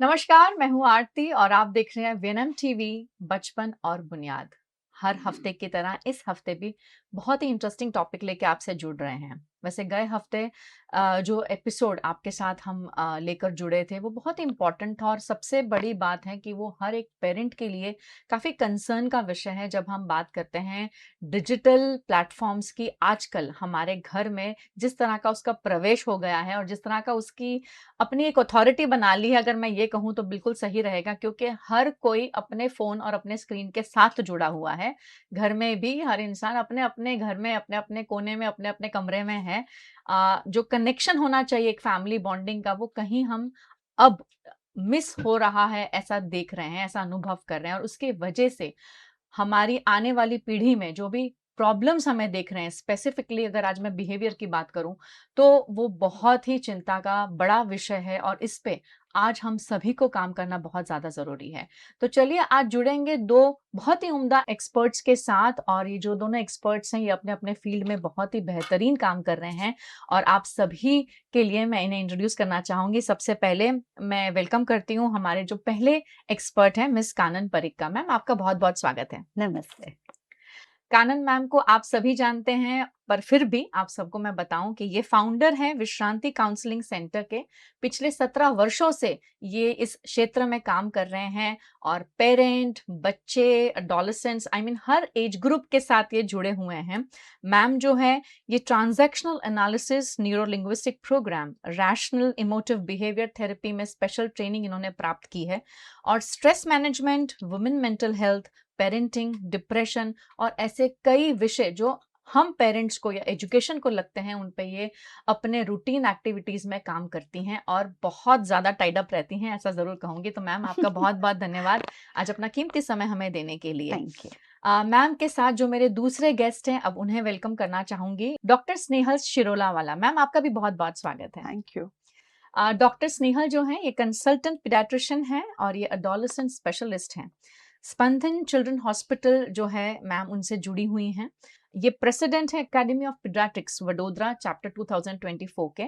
नमस्कार, मैं हूँ आरती और आप देख रहे हैं वेनम टीवी बचपन और बुनियाद। हर हफ्ते की तरह इस हफ्ते भी बहुत ही इंटरेस्टिंग टॉपिक लेके आपसे जुड़ रहे हैं। वैसे गए हफ्ते जो एपिसोड आपके साथ हम लेकर जुड़े थे वो बहुत ही इम्पोर्टेंट था और सबसे बड़ी बात है कि वो हर एक पेरेंट के लिए काफ़ी कंसर्न का विषय है जब हम बात करते हैं डिजिटल प्लेटफॉर्म्स की। आजकल हमारे घर में जिस तरह का उसका प्रवेश हो गया है और जिस तरह का उसकी अपनी एक अथॉरिटी बना ली है, अगर मैं ये कहूँ तो बिल्कुल सही रहेगा, क्योंकि हर कोई अपने फ़ोन और अपने स्क्रीन के साथ जुड़ा हुआ है। घर में भी हर इंसान अपने-अपने घर में, अपने-अपने कोने में, अपने-अपने कमरे में है। जो कनेक्शन होना चाहिए एक फैमिली बॉन्डिंग का, वो कहीं हम अब मिस हो रहा है, ऐसा देख रहे हैं, ऐसा अनुभव कर रहे हैं और उसकी वजह से हमारी आने वाली पीढ़ी में जो भी प्रॉब्लम्स हमें देख रहे हैं, स्पेसिफिकली अगर आज मैं बिहेवियर की बात करूं, तो वो बहुत ही चिंता का बड़ा विषय है और इस पे आज हम सभी को काम करना बहुत ज़्यादा ज़रूरी है। तो चलिए आज जुड़ेंगे दो बहुत ही उम्दा एक्सपर्ट्स के साथ और ये जो दोनों एक्सपर्ट्स हैं ये अपने-अपने फील्ड में बहुत ही बेहतरीन काम कर रहे हैं और आप सभी के लिए मैं इन्हें इंट्रोड्यूस करना चाहूँगी। सबसे पहले मैं वेलकम करती हूँ हमारे जो पहले एक्सपर्ट हैं, मिस कानन परिक्का। का मैम, आपका बहुत-बहुत स्वागत है। नमस्ते। कानन मैम को आप सभी जानते हैं, पर फिर भी आप सबको मैं बताऊं कि ये फाउंडर हैं विश्रांति काउंसलिंग सेंटर के। पिछले 17 वर्षों से ये इस क्षेत्र में काम कर रहे हैं और पेरेंट, बच्चे, adolescents, I mean her age group के साथ ये जुड़े हुए हैं। मैम जो है ये transactional analysis, neuro linguistic program, rational emotive behaviour therapy में स्पेशल ट्रेनिंग इन्होंने प्राप्त की है और stress management, women mental health, parenting, depression और ऐसे कई विषय जो हम पेरेंट्स को या एजुकेशन को लगते हैं, उन पे ये अपने रूटीन एक्टिविटीज में काम करती हैं और बहुत ज़्यादा टाइड अप रहती हैं, ऐसा ज़रूर कहूँगी। तो मैम आपका बहुत-बहुत धन्यवाद आज अपना कीमती समय हमें देने के लिए। Thank you. मैम के साथ जो मेरे दूसरे गेस्ट हैं, अब उन्हें वेलकम करना चाहूँगी। डॉक्टर स्नेहल शिरोलावाला। मैम आपका भी बहुत-बहुत स्वागत है। Thank you. डॉक्टर स्नेहल जो हैं ये कंसल्टेंट पीडियाट्रिशियन हैं और ये एडोलेसेंट स्पेशलिस्ट हैं। स्पंदन चिल्ड्रन हॉस्पिटल जो है मैम उनसे जुड़ी हुई हैं। ये प्रेसिडेंट है academy of paediatrics Vadodara chapter 2024 के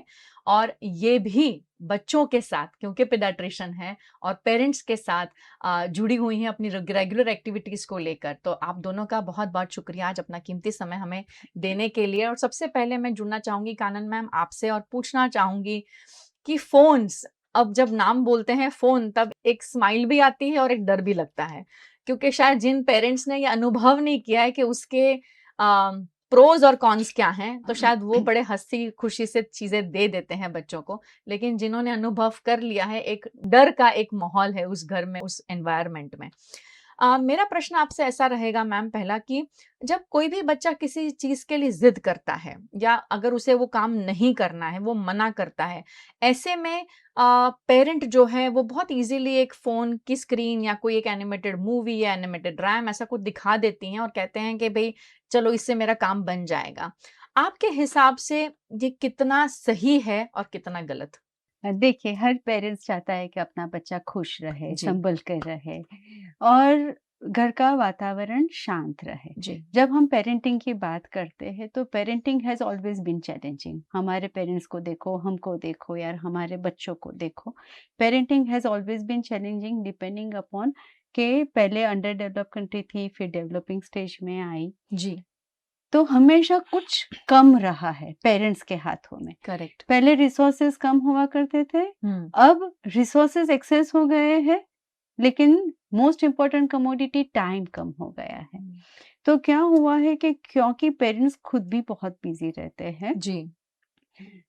और ये भी बच्चों के साथ, क्योंकि पीडियाट्रिशियन है और पेरेंट्स के साथ जुड़ी हुई हैं अपनी रेगुलर एक्टिविटीज को लेकर। तो आप दोनों का बहुत बहुत शुक्रिया आज अपना कीमती समय हमें देने के लिए। और सबसे पहले मैं जुड़ना चाहूंगी कानन मैम आपसे और पूछना चाहूंगी कि फ़ोन्स, अब जब नाम बोलते हैं फ़ोन तब एक स्माइल भी आती है और एक डर भी लगता है। क्योंकि शायद जिन पेरेंट्स ने ये अनुभव नहीं किया है कि उसके प्रोज़ और कॉन्स क्या हैं, तो शायद वो बड़े हँसी-खुशी से चीज़ें दे देते हैं बच्चों को। लेकिन जिन्होंने अनुभव कर लिया है, एक डर का एक माहौल है उस घर में, उस एनवायरनमेंट में। मेरा प्रश्न आपसे ऐसा रहेगा मैम पहला कि जब कोई भी बच्चा किसी चीज़ के लिए ज़िद करता है या अगर उसे वो काम नहीं करना है, वो मना करता है, ऐसे में पेरेंट जो है वो बहुत ईज़िली एक फ़ोन की स्क्रीन या कोई एक एनिमेटेड मूवी या एनिमेटेड राइम ऐसा कुछ दिखा देती हैं और कहते हैं कि भई चलो इससे मेरा काम बन जाएगा। आपके हिसाब से ये कितना सही है और कितना गलत? देखिए, हर पेरेंट्स चाहता है कि अपना बच्चा खुश रहे, जी, संभल कर रहे और घर का वातावरण शांत रहे। जी, जब हम पेरेंटिंग की बात करते हैं, तो parenting has always been challenging. हमारे पेरेंट्स को देखो, हमको देखो या हमारे बच्चों को देखो। Parenting has always been challenging depending upon कि पहले अंडर डेवलप्ड कंट्री थी, फिर डेवलपिंग स्टेज में आई। जी, तो हमेशा कुछ कम रहा है पेरेंट्स के हाथों में। करेक्ट। पहले रिसोर्सेज़ कम हुआ करते थे, हुँ, अब रिसोर्सेज़ एक्सेस हो गए हैं, लेकिन मोस्ट इम्पोर्टेंट कमोडिटी टाइम कम हो गया है। हुँ, तो क्या हुआ है कि क्योंकि पेरेंट्स खुद भी बहुत बिज़ी रहते हैं, जी,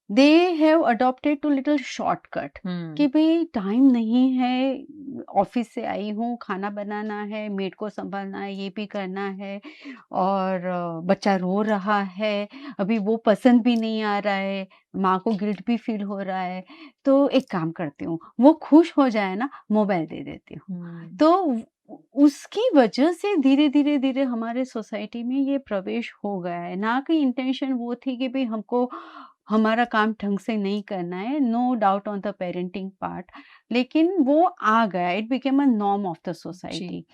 they have adopted to little shortcut hmm, कि भई टाइम नहीं है, ऑफ़िस से आई हूँ, खाना बनाना है, मेड को सँभालना है, ये भी करना है और बच्चा रो रहा है, अभी वो पसंद भी नहीं आ रहा है, माँ को गिल्ट भी फ़ील हो रहा है, तो एक काम करती हूँ, वो खुश हो जाए ना, मोबाइल दे देती हूँ। हुँ, तो उसकी वजह से धीरे-धीरे हमारे सोसाइटी में ये प्रवेश हो गया है, ना कि इंटेंशन वो थी कि भई हमको हमारा काम ढंग से नहीं करना है, no doubt on the parenting part, लेकिन वो आ गया, it became a norm of the जी, सोसाइटी।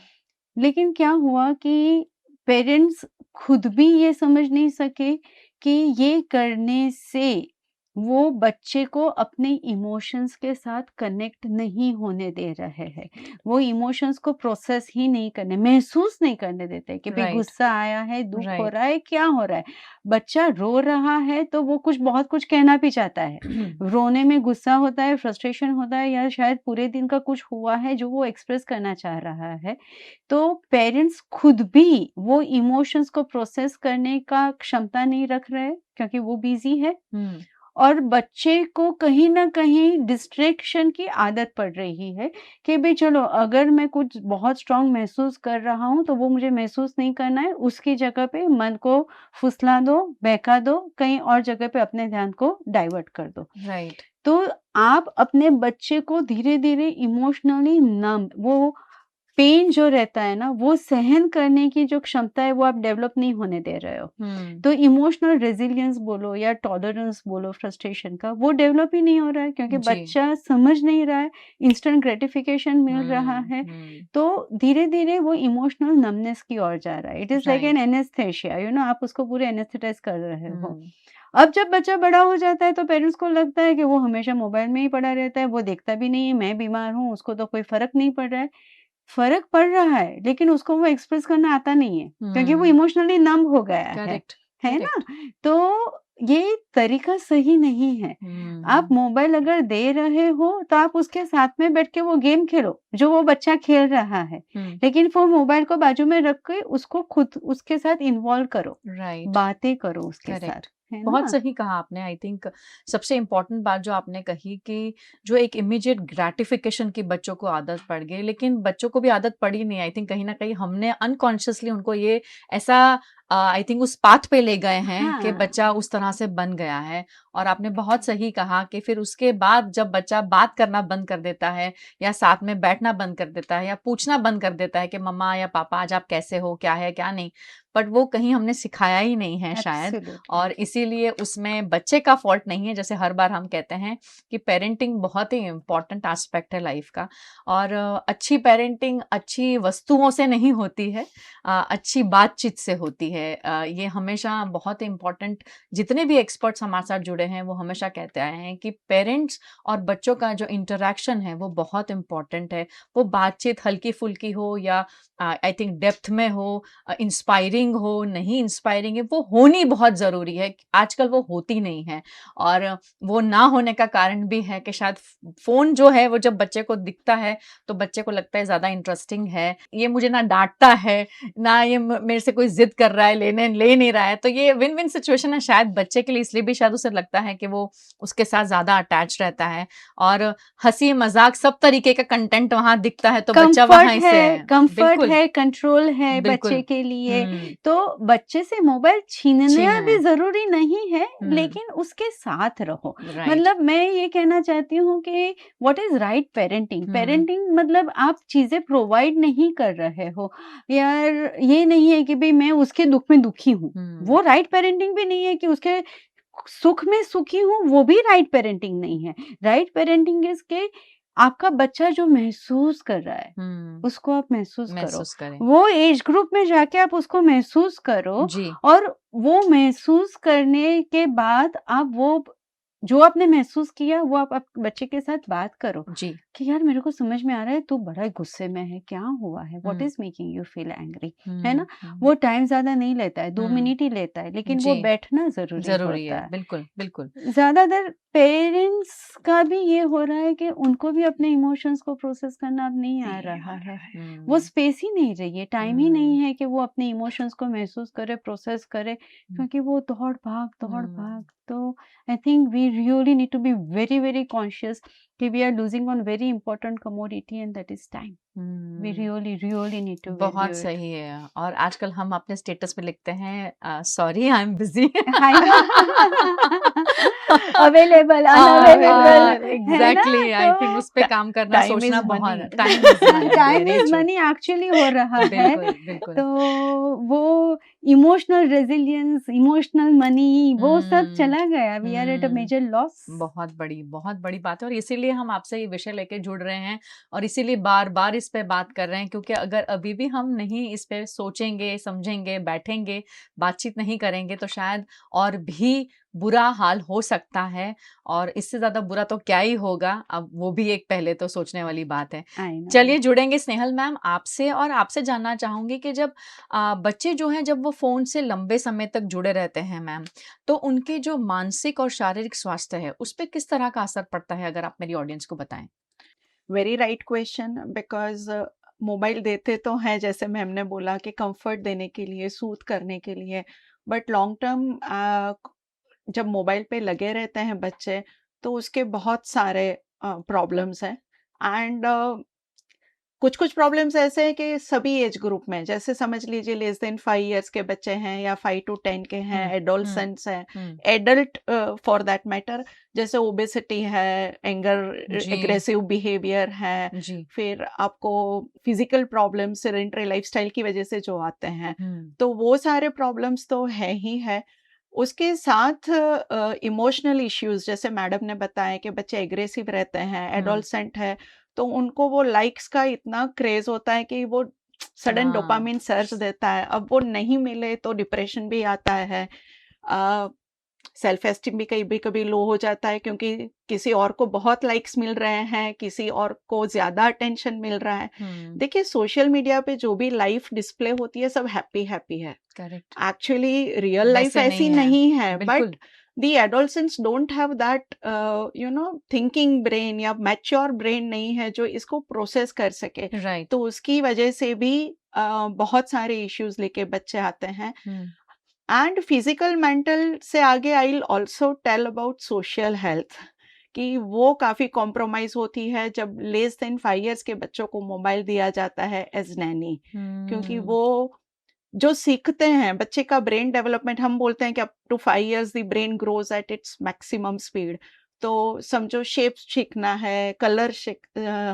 लेकिन क्या हुआ कि पेरेंट्स खुद भी ये समझ नहीं सके कि ये करने से वो बच्चे को अपने इमोशंस के साथ कनेक्ट नहीं होने दे रहे हैं। वो इमोशंस को प्रोसेस ही नहीं करने, महसूस नहीं करने देते कि भाई राइट, गुस्सा आया है, दुःख हो राइट। रहा है, क्या हो रहा है? बच्चा रो रहा है तो वो बहुत कुछ कहना भी चाहता है। रोने में गुस्सा होता है, फ्रस्ट्रेशन होता है या शायद पूरे दिन का कुछ हुआ है जो वो एक्सप्रेस करना चाह रहा है। तो पेरेंट्स खुद भी वो इमोशंस को प्रोसेस करने का क्षमता नहीं रख रहे हैं क्योंकि वो बिज़ी है। हुँ, और बच्चे को कहीं न कहीं डिस्ट्रैक्शन की आदत पड़ रही है कि भई चलो अगर मैं कुछ बहुत स्ट्रॉन्ग महसूस कर रहा हूँ, तो वो मुझे महसूस नहीं करना है, उसकी जगह पे मन को फुसला दो, बहका दो, कहीं और जगह पे अपने ध्यान को डाइवर्ट कर दो। राइट। तो आप अपने बच्चे को धीरे-धीरे इमोशनली नम वो पेन जो रहता है ना, वो सहन करने की जो क्षमता है, वो आप डेवलप नहीं होने दे रहे हो। हुँ, तो इमोशनल रेज़िलियंस बोलो या टॉलरेंस बोलो फ्रस्ट्रेशन का, वो डेवलप ही नहीं हो रहा है क्योंकि जी। बच्चा समझ नहीं रहा है, इंस्टेंट ग्रैटिफिकेशन मिल रहा हुँ, है, हुँ, तो धीरे-धीरे वो इमोशनल नमनेस की ओर जा रहा है। It is like an right. Anaesthesia आप उसको पूरे एनेस्थेटाइज़ कर रहे हो। हुँ, अब जब बच्चा बड़ा हो जाता है तो पेरेंट्स को लगता है कि वो हमेशा मोबाइल में ही पड़ा रहता है, वो देखता भी नहीं है, मैं बीमार हूँ, उसको तो कोई फ़र्क नहीं पड़ रहा है। फ़र्क पड़ रहा है, लेकिन उसको वो एक्सप्रेस करना आता नहीं है, क्योंकि वो हुँ, इमोशनली नंब हो गया करेक्ट, है ना? करेक्ट। तो ये तरीका सही नहीं है। आप हुँ, मोबाइल अगर दे रहे हो, तो आप उसके साथ में बैठ के वो गेम खेलो, जो वो बच्चा खेल रहा है। हुँ, लेकिन वो मोबाइल को बाजू में रख के उसको खुद उसके साथ इन्वॉल्व करो, राइट। बातें करो उसके साथ, करेक्ट। है बहुत ना? सही कहा आपने। आई थिंक सबसे इम्पोर्टेंट बात जो आपने कही कि जो एक इमीडिएट ग्रैटिफिकेशन की बच्चों को आदत पड़ गई, लेकिन बच्चों को भी आदत पड़ी नहीं। आई थिंक कहीं न कहीं हमने अनकॉन्शियसली उनको ये ऐसा आई थिंक उस पाथ पे ले गए हैं कि हाँ, बच्चा उस तरह से बन गया है। और आपने बहुत सही कहा कि फिर उसके बाद जब बच्चा बात करना बंद कर देता है या साथ में बैठना बंद कर देता है या पूछना बंद कर देता है कि मम्मा या पापा आज आप कैसे हो? क्या है, क्या नहीं? बट वो कहीं हमने सिखाया ही नहीं है शायद। एब्सोल्युटली। और इसीलिए उसमें बच्चे का फॉल्ट नहीं है, जैसे हर बार हम कहते हैं कि पेरेंटिंग बहुत ही इम्पोर्टेंट एस्पेक्ट है लाइफ का। और अच्छी पेरेंटिंग अच्छी वस्तुओं से नहीं होती है, अच्छी बातचीत से होती है। ये हमेशा बहुत इम्पोर्टेंट, जितने भी एक्सपर्ट्स हमारे साथ जुड़े हैं वो हमेशा कहते आए हैं कि पेरेंट्स और बच्चों का जो इंटरेक्शन है वो बहुत इम्पोर्टेंट है। वो बातचीत हल्की फुल्की हो या आई थिंक डेप्थ में हो, इंस्पायरिंग हो, नहीं इंस्पायरिंग है, वो होनी बहुत ज़रूरी है। आजकल वो होती नहीं है। और वो ना होने का कारण भी है कि शायद फ़ोन जो है वो जब बच्चे को दिखता है, तो बच्चे को लगता है ज़्यादा इंटरेस्टिंग है। ये मुझे ना डाँटता है, ना ये मेरे से कोई ज़िद कर रहा है, ले नहीं रहा है। तो ये विन-विन सिचुएशन है शायद बच्चे के लिए, इसलिए भी शायद उसे लगता है कि वो उसके साथ ज़्यादा अटैच रहता है। और हँसी-मज़ाक सब तरीके का कंटेंट वहाँ दिखता है, तो बच्चा वहाँ से है। कंफर्ट बिल्कुल, है, कंट्रोल है बिल्कुल। बच्चे के लिए, हुँ, तो बच्चे से मोबाइल छीनना छीना भी है। ज़रूरी नहीं है, हुँ, लेकिन उसके साथ रहो। राइट। मतलब मैं ये कहना चाहती हूँ कि what is right parenting? Hmm, parenting मतलब आप चीज़ें प्रोवाइड नहीं कर रहे हो। यार ये नहीं है कि भई मैं उसके दुःख में दुखी हूँ, हुँ, वो राइट पेरेंटिंग भी नहीं है कि उसके सुख में सुखी हूँ, वो भी राइट पेरेंटिंग नहीं है। राइट पेरेंटिंग इज़ के आपका बच्चा जो महसूस कर रहा है, हुँ, उसको आप महसूस करो। महसूस करें। वो एज ग्रुप में जाके आप उसको महसूस करो जी, और वो महसूस करने के बाद आप वो जो आपने महसूस किया वो आप बच्चे के साथ बात करो जी। कि यार मेरे को समझ में आ रहा है तू बड़ा ही गुस्से में है, क्या हुआ है? What hmm, is making you feel angry? है हुँ, ना? हुँ, वो टाइम ज़्यादा नहीं लेता है, 2 हुँ, मिनट ही लेता है, लेकिन वो जी, बैठना ज़रूरी ज़रूरी होता है। है। बिल्कुल, बिल्कुल। ज़्यादातर पेरेंट्स का भी ये हो रहा है कि उनको भी अपने इमोशंस को प्रोसेस करना अब नहीं आ रहा है। वो हुँ, स्पेस ही नहीं रही है, टाइम ही हुँ, नहीं है कि वो अपने इमोशंस को महसूस करे, प्रोसेस करे हुँ, क्योंकि वो दौड़-भाग। हुँ, तो I think we really need to be very, very conscious कि we are losing on very important commodity and that is time. We hmm. Really, really need to बहुत वैल्यू इट। सही है। और आजकल हम अपने स्टेटस में लिखते हैं sorry I am busy. I know available, unavailable है ना? एग्ज़ैक्टली। आई थिंक तो उस पे काम करना, टाइम सोचना इज़ मनी बहुत, time is money, time very is true. Money actually हो रहा है। बिल्कुल, बिल्कुल। तो वो इमोशनल रेज़िलियंस, इमोशनल मनी वो सब हुँ, चला गया। We are at a hmm. Major loss. बहुत बड़ी बात है और इसीलिए हम आपसे ये विषय लेके जुड़ रहे हैं और इसीलिए बार-बार इस पे बात कर रहे हैं, क्योंकि अगर अभी भी हम नहीं इस पे सोचेंगे, समझेंगे, बैठेंगे, बातचीत नहीं करेंगे, तो शायद और भी बुरा हाल हो सकता है और इससे ज़्यादा बुरा तो क्या ही होगा, अब वो भी एक पहले तो सोचने वाली बात है। I know. चलिए जुड़ेंगे स्नेहल मैम आपसे और आपसे जानना चाहूँगी कि जब बच्चे जो हैं जब वो फ़ोन से लंबे समय तक जुड़े रहते हैं मैम, तो उनके जो मानसिक और शारीरिक स्वास्थ्य है, उस पे किस तरह का असर पड़ता है? अगर आप मेरी ऑडियंस को बताएँ। Very right question, because mobile देते तो हैं जैसे मैम ने बोला कि कंफर्ट देने के लिए, सूथ करने के लिए, बट लॉन्ग टर्म जब मोबाइल पे लगे रहते हैं बच्चे तो उसके बहुत सारे प्रॉब्लम्स हैं। एंड कुछ कुछ प्रॉब्लम्स ऐसे हैं कि सभी एज ग्रुप में, जैसे समझ लीजिए लेस देन 5 इयर्स के बच्चे हैं या 5 to 10 के हैं, हुँ, हुँ, एडोलसेंट्स हैं, हुँ। एडल्ट फॉर दैट मैटर, जैसे ओबेसिटी है, एंगर, जी, एग्रेसिव बिहेवियर है, जी। फिर आपको फिजिकल प्रॉब्लम्स सेडेंटरी लाइफस्टाइल की वजह से जो आते हैं, हुँ, तो वो सारे प्रॉब्लम्स तो है ही है। उसके साथ इमोशनल इश्यूज, जैसे मैडम ने बताया कि बच्चे एग्रेसिव रहते हैं, हुँ। एडोलसेंट है, तो उनको वो लाइक्स का इतना क्रेज होता है कि वो सडन हाँ। डोपामिन सर्ज देता है। अब वो नहीं मिले तो डिप्रेशन भी आता है। सेल्फ एस्टीम भी कभी कभी लो हो जाता है क्योंकि किसी और को बहुत लाइक्स मिल रहे हैं, किसी और को ज्यादा अटेंशन मिल रहा है। हुँ, देखिए सोशल मीडिया पे जो भी लाइफ डिस्प्ले होती है सब हैप्पी हैप्पी है। करेक्ट। एक्चुअली रियल लाइफ वैसे ऐसी नहीं है। नहीं है, बिल्कुल, but the adolescents don't have that thinking brain या मैच्योर ब्रेन नहीं है जो इसको प्रोसेस कर सके। राइट। तो उसकी वजह से भी बहुत सारे इश्यूज लेके बच्चे आते हैं। हुँ, एंड फिजिकल मेंटल से आगे I will also tell about social health, कि वो काफी कॉम्प्रोमाइज होती है जब लेस देन 5 इयर्स के बच्चों को मोबाइल दिया जाता है एज नैनी। क्योंकि हुँ, वो जो सीखते हैं, बच्चे का ब्रेन डेवलपमेंट, हम बोलते हैं कि up to 5 years the brain grows at its maximum speed. तो समझो शेप सीखना है, कलर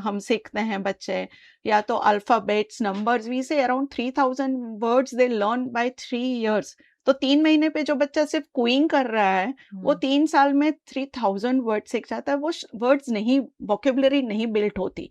हम सीखते हैं बच्चे, या तो अल्फाबेट्स, नंबर्स, वी से around 3,000 words they learn by 3 years. तो 3 महीने पे जो बच्चा सिर्फ कुइंग कर रहा है, वो हुँ, 3 साल में 3,000 वर्ड सीख जाता है। वो वर्ड्स नहीं, वोकेबलरी नहीं बिल्ट होती,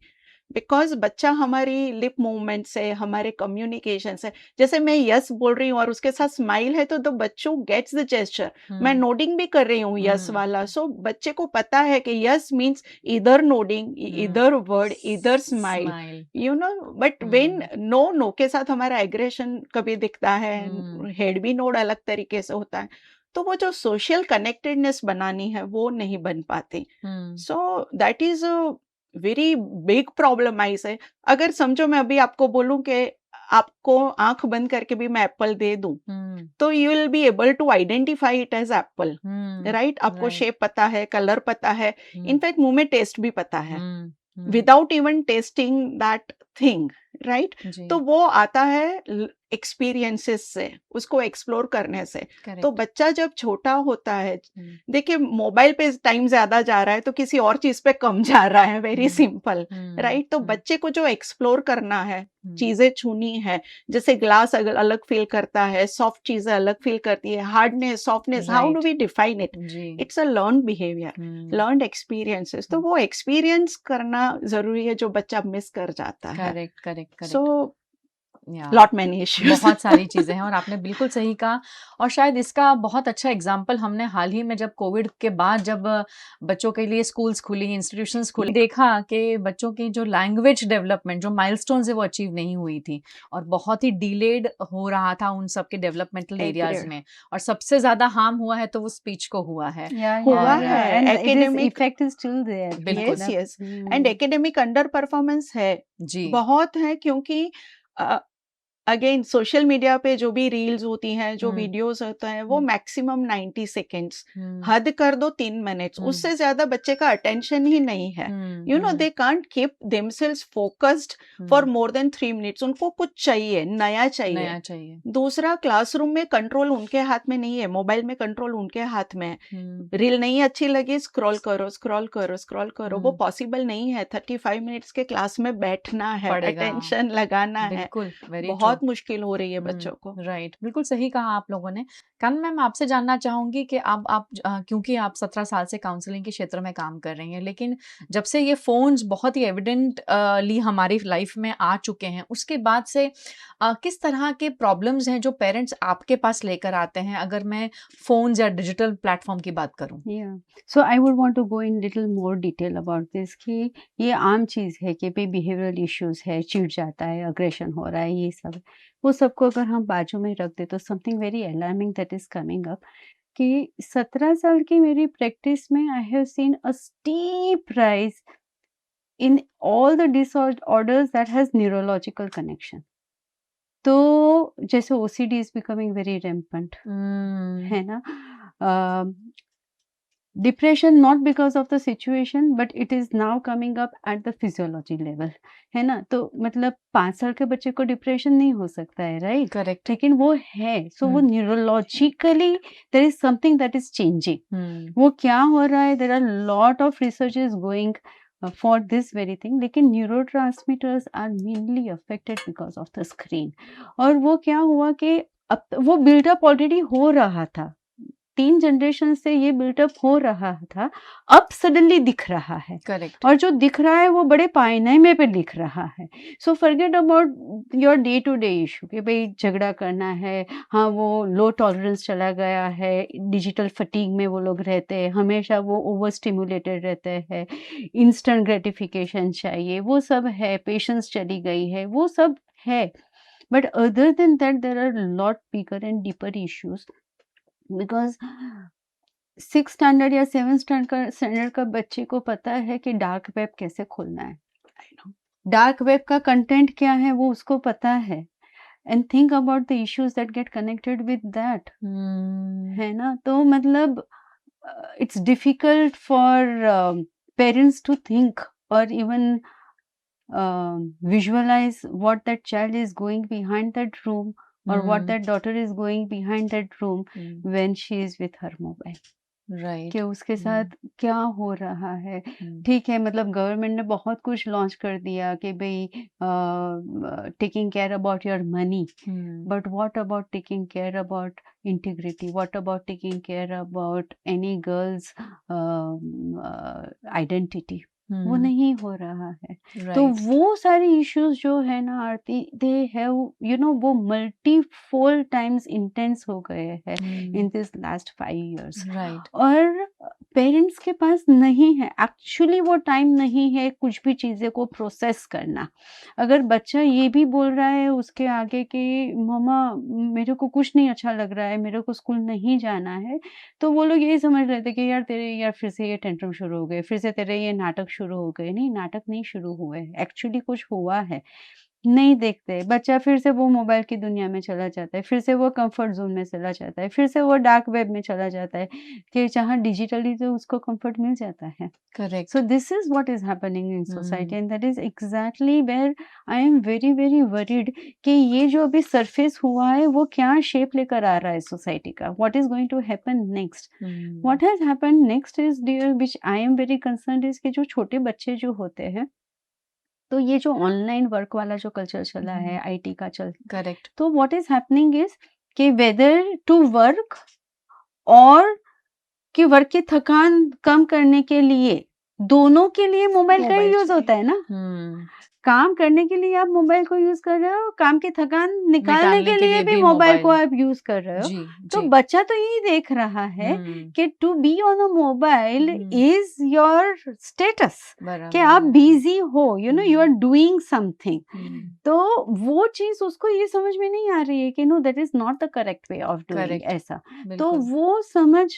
बिकॉज बच्चा हमारी लिप मूवमेंट से, हमारे कम्युनिकेशन से, जैसे मैं यस बोल रही हूँ और उसके साथ स्माइल है, तो बच्चों गेट्स द जेस्चर। मैं हुँ, नोडिंग भी कर रही हूँ यस हुँ, वाला, सो बच्चे को पता है कि यस मीन्स इधर नोडिंग, हुँ। इधर वर्ड, इधर smile, smile. You know. But when hmm, no, no के साथ हमारा एग्रेशन कभी दिखता है, हुँ, हेड भी नोड अलग तरीके से होता है, तो वो जो सोशल कनेक्टेडनेस बनानी है वो नहीं बन पाती। Hmm, so that is very big problem I say. अगर समझो मैं अभी आपको बोलूं कि आपको आंख बंद करके भी मैं एप्पल दे दूं, हुँ, तो you will be able to identify it as apple, hmm, right? आपको राइट। शेप पता है, कलर पता है, हुँ, इनफैक्ट मुंह में टेस्ट भी पता है, hmm, hmm. Without even testing that thing, right? तो जी, वो आता है एक्सपीरियंसेस से, उसको एक्सप्लोर करने से। तो करेक्ट। बच्चा जब छोटा होता है, हुँ, देखिए मोबाइल पे टाइम ज्यादा जा रहा है तो किसी और चीज पे कम जा रहा है, वेरी हुँ, सिंपल, हुँ, राइट? तो हुँ, बच्चे को जो एक्सप्लोर करना है, हुँ, चीजें छूनी है, जैसे ग्लास अलग फील करता है, सॉफ्ट चीजें अलग फील करती है, hardness, softness, how do right. We define it? जी। It's a learn behaviour, hmm, learned experiences. तो हुँ। वो एक्सपीरियंस करना जरूरी है जो बच्चा मिस कर जाता है। Correct, correct, so correct. या लॉट मैनी इश्यूज। बहुत सारी चीज़ें हैं और आपने बिल्कुल सही कहा और शायद इसका बहुत अच्छा एग्जाम्पल हमने हाल ही में जब कोविड के बाद जब बच्चों के लिए स्कूल्स खुली, इंस्टीट्यूशंस खुली, देखा कि बच्चों की जो लैंग्वेज डेवलपमेंट, जो माइलस्टोन्स है वो अचीव नहीं हुई थी और बहुत ही डिलेड हो रहा था उन सब के डेवलपमेंटल एरियाज़ एग्रीड। में और सबसे ज़्यादा हार्म हुआ है तो वो स्पीच को हुआ है हुआ और yeah, है and it is academic, effect is still there, बिल्कुल। यस मतलब yes, and academic under performance है, जी। बहुत है, क्योंकि अगेन सोशल मीडिया पे जो भी रील्स होती हैं, जो हुँ, वीडियोस होते हैं, वो हुँ, मैक्सिमम 90 सेकेंड्स, हुँ, हद कर दो 3 मिनट्स, हुँ, उससे ज्यादा बच्चे का अटेंशन ही नहीं है। Hmm, you know, hmm, they can't keep themselves focused for hmm, more than 3 minutes. उनको कुछ चाहिए, नया चाहिए। नया चाहिए। दूसरा, क्लासरूम में कंट्रोल उनके हाथ में नहीं है, मोबाइल में कंट्रोल उनके हाथ में है। हुँ, रील नहीं अच्छी लगी, स्क्रॉल करो, स्क्रॉल करो, स्क्रॉल करो, वो हुँ, पॉसिबल नहीं है। 35 मिनट्स के क्लास में बैठना है, पड़ेगा। अटेंशन लगाना है, बिल्कुल, वेरी ट्रू। बहुत बहुत मुश्किल हो रही है बच्चों को। राइट, बिल्कुल सही कहा आप लोगों ने। कान मैम, आपसे जानना चाहूंगी कि अब आप क्योंकि आप 17 साल से काउंसलिंग के क्षेत्र में काम कर रही हैं, लेकिन जब से ये फोन्स बहुत ही एविडेंटली हमारी लाइफ में आ चुके हैं, उसके बाद से किस तरह के प्रॉब्लम्स हैं जो पेरेंट्स आपके पास लेकर आते हैं, अगर मैं फोन्स या डिजिटल प्लेटफॉर्म की बात करूं? Yeah. So I would want to go in little more detail about this कि ये आम चीज़ है कि भाई बिहेवियरल इश्यूज है, चिढ़ जाता है, अग्रेशन हो रहा है, ये सब वो सबको अगर हम बाजू में रख दे तो something very alarming that is coming up कि 17 साल की मेरी प्रैक्टिस में I have seen a steep rise in all the disorders that has neurological connection. तो जैसे ओसीडी इज बिकमिंग वेरी रेम्पेंट, है ना? Depression not because of the situation but it is now coming up at the physiology level, है ना? तो मतलब 5 साल के बच्चे को डिप्रेशन नहीं हो सकता है, राइट? करेक्ट। लेकिन वो है, सो वो neurologically there is something that is changing. वो क्या हो रहा है, there are lot of research is going for this very thing, लेकिन neurotransmitters are mainly affected because of the screen. और वो क्या हुआ कि अब वो बिल्डअप ऑलरेडी हो रहा था, 3 जनरेशन से ये बिल्टअप हो रहा था, अब सडनली दिख रहा है। करेक्ट। और जो दिख रहा है वो बड़े पायनामे पे दिख रहा है। So forget about your day to day issue कि भाई झगड़ा करना है, हाँ वो लो टॉलरेंस चला गया है, डिजिटल फटीग में वो लोग रहते हैं, हमेशा वो ओवर स्टिमुलेटेड रहते हैं, इंस्टेंट ग्रेटिफिकेशन चाहिए, वो सब है, पेशेंस चली गई है, वो सब है। But other than that there are lot bigger and deeper issues because 6 standard या 7 स्टैंडर्ड का बच्चे को पता है कि डार्क वेब कैसे खोलना है, डार्क वेब का कंटेंट क्या है वो उसको पता है। And think about the issues that get connected with that, है ना? तो मतलब it's difficult for parents to think और even visualize what that child is going behind that room or what that daughter is going behind that room when she is with her mobile, right. कि उसके साथ क्या हो रहा है। ठीक है, मतलब गवर्नमेंट ने बहुत कुछ लॉन्च कर दिया कि भाई taking care about your money, but what about taking care about integrity, what about taking care about any girls identity, वो नहीं हो रहा है। तो वो सारे इश्यूज जो है ना आरती, दे हैव यू नो वो मल्टीफोल्ड टाइम्स इंटेंस हो गए हैं in this last 5 years। Right. और पेरेंट्स के पास नहीं है, एक्चुअली वो टाइम नहीं है कुछ भी चीज़ें को प्रोसेस करना। अगर बच्चा ये भी बोल रहा है उसके आगे कि मम्मा मेरे को कुछ नहीं अच्छा लग रहा है, मेरे को स्कूल नहीं जाना है, तो वो लोग यही समझ लेते कि यार फिर से ये टेंट्रम शुरू हो गए, फिर से तेरे ये नाटक शुरू हो गए। नहीं, नाटक नहीं शुरू हुए, एक्चुअली कुछ हुआ है। नहीं देखते, बच्चा फिर से वो मोबाइल की दुनिया में चला जाता है, फिर से वो कंफर्ट ज़ोन में चला जाता है, फिर से वो डार्क वेब में चला जाता है कि जहाँ डिजिटली तो उसको कंफर्ट मिल जाता है। Correct. So this is what is happening in society and that is exactly where I am very very worried कि ये जो अभी सरफेस हुआ है वो क्या शेप लेकर आ रहा है सोसाइटी का, what is going to happen next। What has happened next is dear which I am very concerned is कि जो छोटे बच्चे जो होते हैं, तो ये जो ऑनलाइन वर्क वाला जो कल्चर चला है, आईटी का करेक्ट। तो व्हाट इज हैपनिंग इज कि वेदर टू वर्क और कि वर्क की थकान कम करने के लिए, दोनों के लिए मोबाइल का ही यूज होता है ना। काम करने के लिए आप मोबाइल को यूज कर रहे हो, काम की थकान निकालने के लिए भी मोबाइल को आप यूज कर रहे हो। तो बच्चा तो यही देख रहा है कि to be on a mobile is your status, कि आप बिजी हो, you know you are doing something. तो वो चीज उसको ये समझ में नहीं आ रही है कि know that is not the correct way of doing ऐसा। तो वो समझ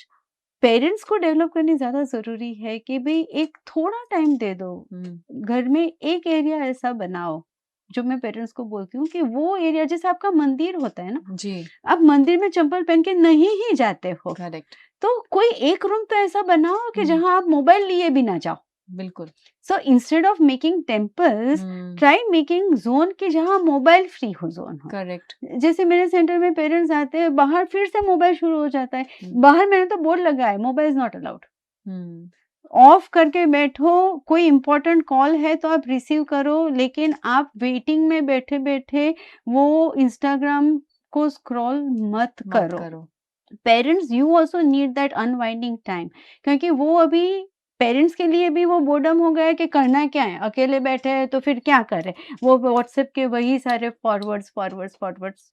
पेरेंट्स को डेवलप करनी ज्यादा जरूरी है कि भाई एक थोड़ा टाइम दे दो, घर में एक एरिया ऐसा बनाओ, जो मैं पेरेंट्स को बोलती हूँ कि वो एरिया जैसे आपका मंदिर होता है ना जी, आप मंदिर में चंपल पहन के नहीं ही जाते हो, करेक्ट। तो कोई एक रूम तो ऐसा बनाओ कि जहां आप मोबाइल लिए भी ना जाओ। बिल्कुल। So instead of making temples, try making zone कि जहां मोबाइल फ्री हो जोन हो। करेक्ट। जैसे मेरे सेंटर में पेरेंट्स आते हैं, बाहर फिर से मोबाइल शुरू हो जाता है। बाहर मैंने तो बोर्ड लगा है, mobile is not allowed. Of करके बैठो, कोई इम्पोर्टेंट कॉल है तो आप रिसीव करो, लेकिन आप वेटिंग में बैठे-बैठे वो इंस्टाग्राम को स्क्रॉल मत मत करो। करो। Parents you also need that unwinding time, क्योंकि वो अभी पेरेंट्स के लिए भी वो बोर्डम हो गया है कि करना क्या है, अकेले बैठे हैं तो फिर क्या करें। वो व्हाट्सएप के वही सारे फॉरवर्ड्स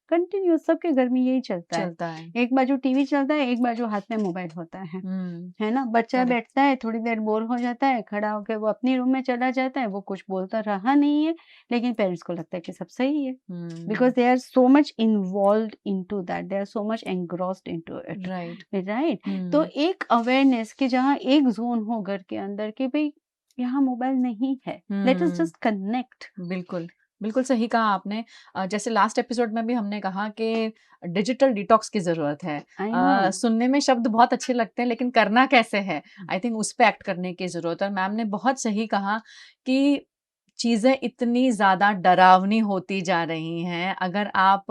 कंटिन्यू, सबके घर में यही चलता है। चलता है। एक बाजू टीवी चलता है, एक बाजू हाथ में मोबाइल होता है ना। बच्चा करेक्ट। बैठता है, थोड़ी देर बोर हो जाता है, खड़ा होकर वो अपने रूम में चला जाता है, वो कुछ बोलता रहा नहीं है, लेकिन पेरेंट्स को लगता है कि सब सही है, because they are so much involved into that, they are so much engrossed into it, right. right? तो एक अवेयरनेस कि जहाँ एक जोन हो घर के अंदर कि भाई यहाँ मोबाइल नहीं है, let us just connect. बिल्कुल, बिल्कुल सही कहा आपने। जैसे लास्ट एपिसोड में भी हमने कहा कि डिजिटल डिटॉक्स की ज़रूरत है। I know. सुनने में शब्द बहुत अच्छे लगते हैं, लेकिन करना कैसे है? आई थिंक उस पे एक्ट करने की ज़रूरत है। और मैम ने बहुत सही कहा कि चीज़ें इतनी ज़्यादा डरावनी होती जा रही हैं। अगर आप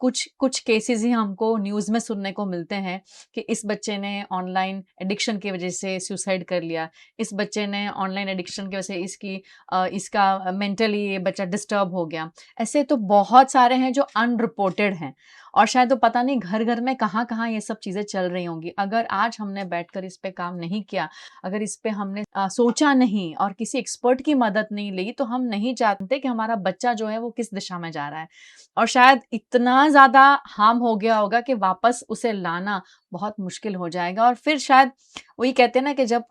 कुछ केसेज़ ही हमको न्यूज़ में सुनने को मिलते हैं कि इस बच्चे ने ऑनलाइन एडिक्शन की वज़ह से सुसाइड कर लिया, इस बच्चे ने ऑनलाइन एडिक्शन की वज़ह से इसका मेंटली ये बच्चा डिस्टर्ब हो गया। ऐसे तो बहुत सारे हैं जो अनरिपोर्टेड हैं और शायद तो पता नहीं घर-घर में कहाँ-कहाँ ये सब चीज़ें चल रही होंगी। अगर आज हमने बैठकर इस पे काम नहीं किया, अगर इस पे हमने सोचा नहीं और किसी एक्सपर्ट की मदद नहीं ली, तो हम नहीं जानते कि हमारा बच्चा जो है वो किस दिशा में जा रहा है। और शायद इतना ज़्यादा हार्म हो गया होगा कि वापस उसे लाना बहुत मुश्किल हो जाएगा। और फिर शायद वही कहते हैं ना कि जब